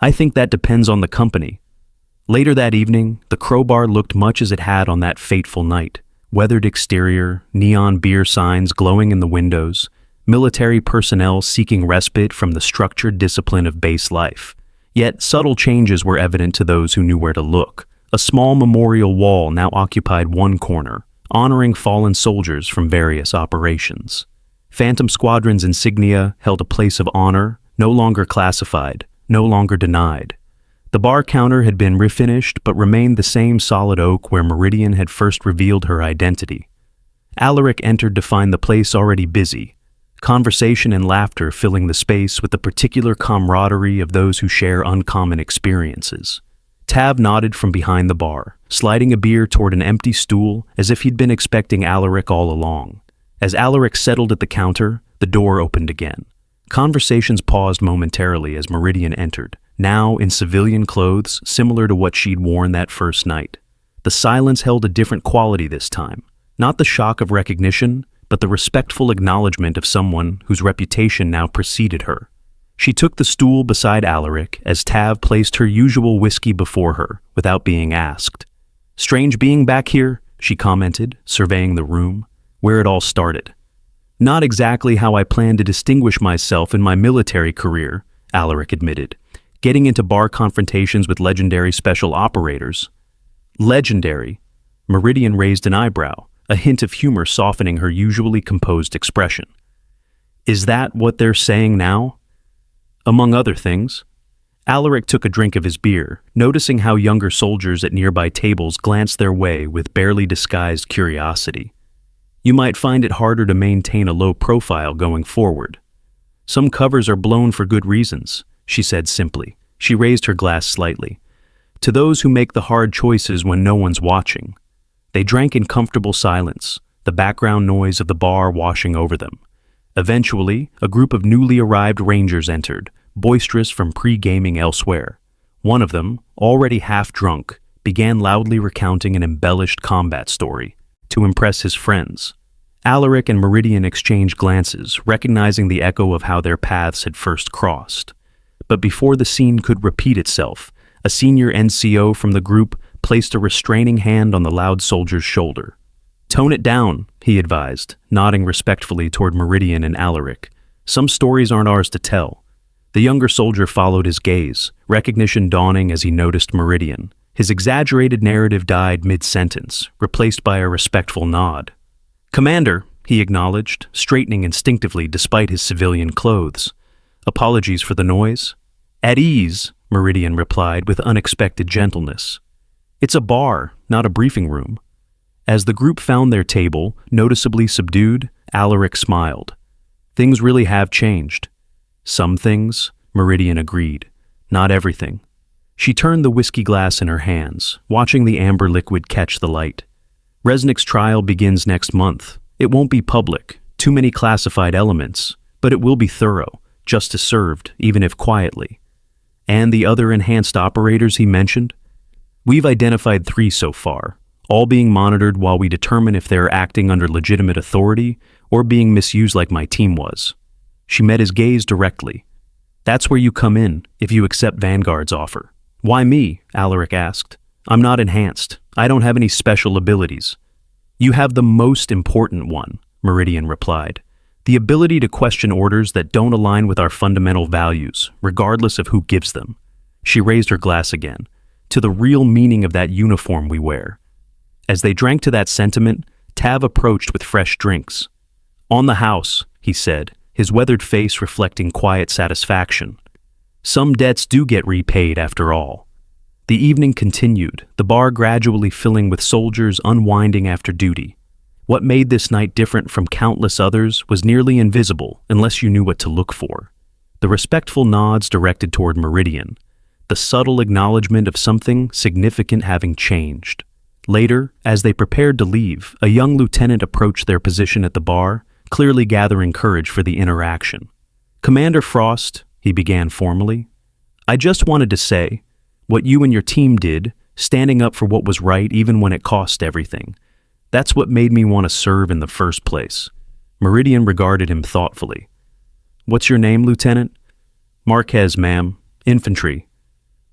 "I think that depends on the company." Later that evening, the Crowbar looked much as it had on that fateful night. Weathered exterior, neon beer signs glowing in the windows, military personnel seeking respite from the structured discipline of base life. Yet subtle changes were evident to those who knew where to look. A small memorial wall now occupied one corner, honoring fallen soldiers from various operations. Phantom Squadron's insignia held a place of honor, no longer classified, no longer denied. The bar counter had been refinished but remained the same solid oak where Meridian had first revealed her identity. Alaric entered to find the place already busy, conversation and laughter filling the space with the particular camaraderie of those who share uncommon experiences. Tav nodded from behind the bar, sliding a beer toward an empty stool as if he'd been expecting Alaric all along. As Alaric settled at the counter, the door opened again. Conversations paused momentarily as Meridian entered, now in civilian clothes similar to what she'd worn that first night. The silence held a different quality this time, not the shock of recognition, but the respectful acknowledgement of someone whose reputation now preceded her. She took the stool beside Alaric as Tav placed her usual whiskey before her without being asked. "Strange being back here," she commented, surveying the room, where it all started. "Not exactly how I planned to distinguish myself in my military career," Alaric admitted, "getting into bar confrontations with legendary special operators." "Legendary?" Meridian raised an eyebrow, a hint of humor softening her usually composed expression. "Is that what they're saying now?" "Among other things." Alaric took a drink of his beer, noticing how younger soldiers at nearby tables glanced their way with barely disguised curiosity. "You might find it harder to maintain a low profile going forward. Some covers are blown for good reasons," she said simply. She raised her glass slightly. "To those who make the hard choices when no one's watching." They drank in comfortable silence, the background noise of the bar washing over them. Eventually, a group of newly arrived rangers entered, boisterous from pre-gaming elsewhere. One of them, already half drunk, began loudly recounting an embellished combat story to impress his friends. Alaric and Meridian exchanged glances, recognizing the echo of how their paths had first crossed. But before the scene could repeat itself, a senior NCO from the group placed a restraining hand on the loud soldier's shoulder. "Tone it down," he advised, nodding respectfully toward Meridian and Alaric. "Some stories aren't ours to tell." The younger soldier followed his gaze, recognition dawning as he noticed Meridian. His exaggerated narrative died mid-sentence, replaced by a respectful nod. "Commander," he acknowledged, straightening instinctively despite his civilian clothes. "Apologies for the noise." "At ease," Meridian replied with unexpected gentleness. "It's a bar, not a briefing room." As the group found their table, noticeably subdued, Alaric smiled. "Things really have changed." "Some things," Meridian agreed. "Not everything." She turned the whiskey glass in her hands, watching the amber liquid catch the light. "Resnick's trial begins next month. It won't be public, too many classified elements, but it will be thorough, justice served, even if quietly." "And the other enhanced operators he mentioned?" "We've identified 3 so far, all being monitored while we determine if they're acting under legitimate authority or being misused like my team was." She met his gaze directly. "That's where you come in, if you accept Vanguard's offer." "Why me?" Alaric asked. "I'm not enhanced. I don't have any special abilities." "You have the most important one," Meridian replied. "The ability to question orders that don't align with our fundamental values, regardless of who gives them." She raised her glass again. "To the real meaning of that uniform we wear." As they drank to that sentiment, Tav approached with fresh drinks. "On the house," he said, his weathered face reflecting quiet satisfaction. "Some debts do get repaid after all." The evening continued, the bar gradually filling with soldiers unwinding after duty. What made this night different from countless others was nearly invisible unless you knew what to look for. The respectful nods directed toward Meridian, the subtle acknowledgement of something significant having changed. Later, as they prepared to leave, a young lieutenant approached their position at the bar, clearly gathering courage for the interaction. "Commander Frost," he began formally, "I just wanted to say, what you and your team did, standing up for what was right even when it cost everything, that's what made me want to serve in the first place." Meridian regarded him thoughtfully. "What's your name, Lieutenant?" "Marquez, ma'am. Infantry."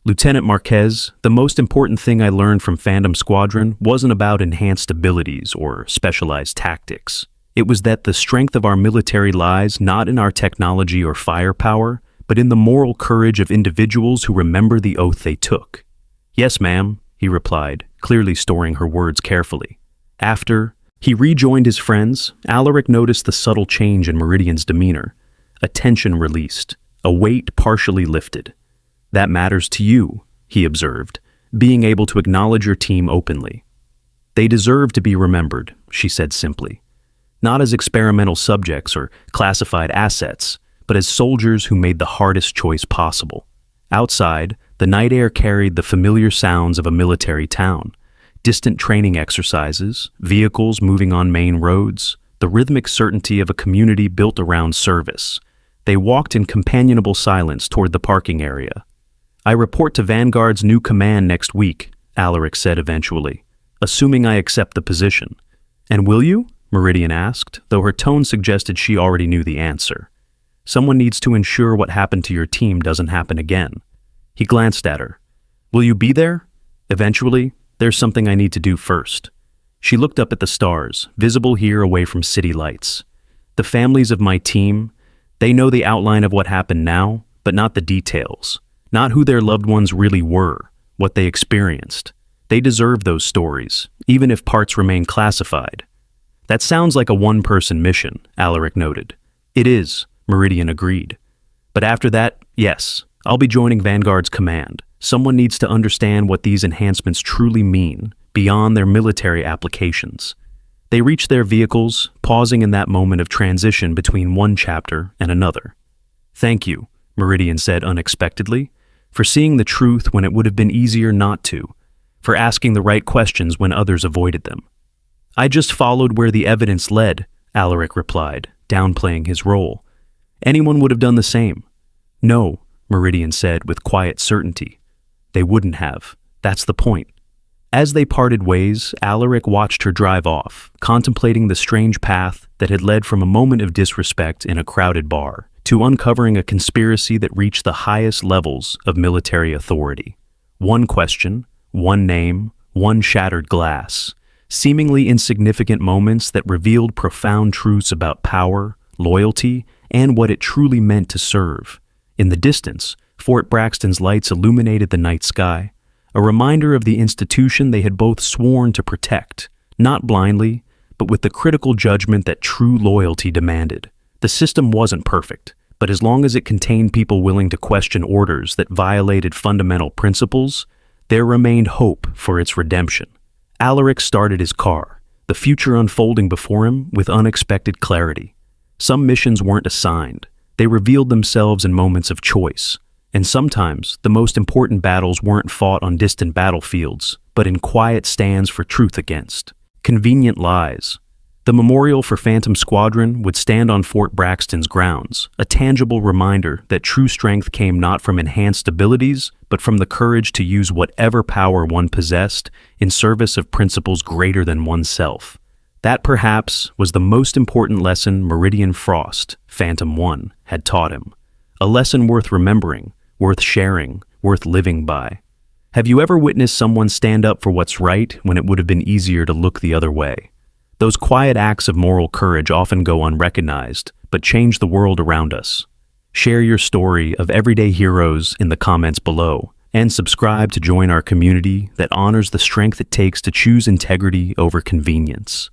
"Lieutenant Marquez, the most important thing I learned from Phantom Squadron wasn't about enhanced abilities or specialized tactics. It was that the strength of our military lies not in our technology or firepower, but in the moral courage of individuals who remember the oath they took." "Yes, ma'am," he replied, clearly storing her words carefully. After he rejoined his friends, Alaric noticed the subtle change in Meridian's demeanor. A tension released, a weight partially lifted. "That matters to you," he observed, being able to acknowledge your team openly. "They deserve to be remembered," she said simply. "Not as experimental subjects or classified assets, but as soldiers who made the hardest choice possible." Outside, the night air carried the familiar sounds of a military town. Distant training exercises, vehicles moving on main roads, the rhythmic certainty of a community built around service. They walked in companionable silence toward the parking area. "I report to Vanguard's new command next week," Alaric said eventually, "assuming I accept the position." "And will you?" Meridian asked, though her tone suggested she already knew the answer. "Someone needs to ensure what happened to your team doesn't happen again." He glanced at her. "Will you be there?" "Eventually. There's something I need to do first." She looked up at the stars, visible here away from city lights. "The families of my team, they know the outline of what happened now, but not the details. Not who their loved ones really were, what they experienced. They deserve those stories, even if parts remain classified." "That sounds like a one-person mission," Alaric noted. "It is," Meridian agreed. "But after that, yes, I'll be joining Vanguard's command. Someone needs to understand what these enhancements truly mean, beyond their military applications." They reached their vehicles, pausing in that moment of transition between one chapter and another. "Thank you," Meridian said unexpectedly, "for seeing the truth when it would have been easier not to, for asking the right questions when others avoided them." "I just followed where the evidence led," Alaric replied, downplaying his role. "Anyone would have done the same." "No," Meridian said with quiet certainty. "They wouldn't have. That's the point." As they parted ways, Alaric watched her drive off, contemplating the strange path that had led from a moment of disrespect in a crowded bar to uncovering a conspiracy that reached the highest levels of military authority. One question, one name, one shattered glass, seemingly insignificant moments that revealed profound truths about power, loyalty, and what it truly meant to serve. In the distance, Fort Braxton's lights illuminated the night sky, a reminder of the institution they had both sworn to protect, not blindly, but with the critical judgment that true loyalty demanded. The system wasn't perfect, but as long as it contained people willing to question orders that violated fundamental principles, there remained hope for its redemption. Alaric started his car, the future unfolding before him with unexpected clarity. Some missions weren't assigned. They revealed themselves in moments of choice. And sometimes, the most important battles weren't fought on distant battlefields, but in quiet stands for truth against convenient lies. The memorial for Phantom Squadron would stand on Fort Braxton's grounds, a tangible reminder that true strength came not from enhanced abilities, but from the courage to use whatever power one possessed in service of principles greater than oneself. That perhaps was the most important lesson Meridian Frost, Phantom 1, had taught him. A lesson worth remembering, worth sharing, worth living by. Have you ever witnessed someone stand up for what's right when it would have been easier to look the other way? Those quiet acts of moral courage often go unrecognized, but change the world around us. Share your story of everyday heroes in the comments below, and subscribe to join our community that honors the strength it takes to choose integrity over convenience.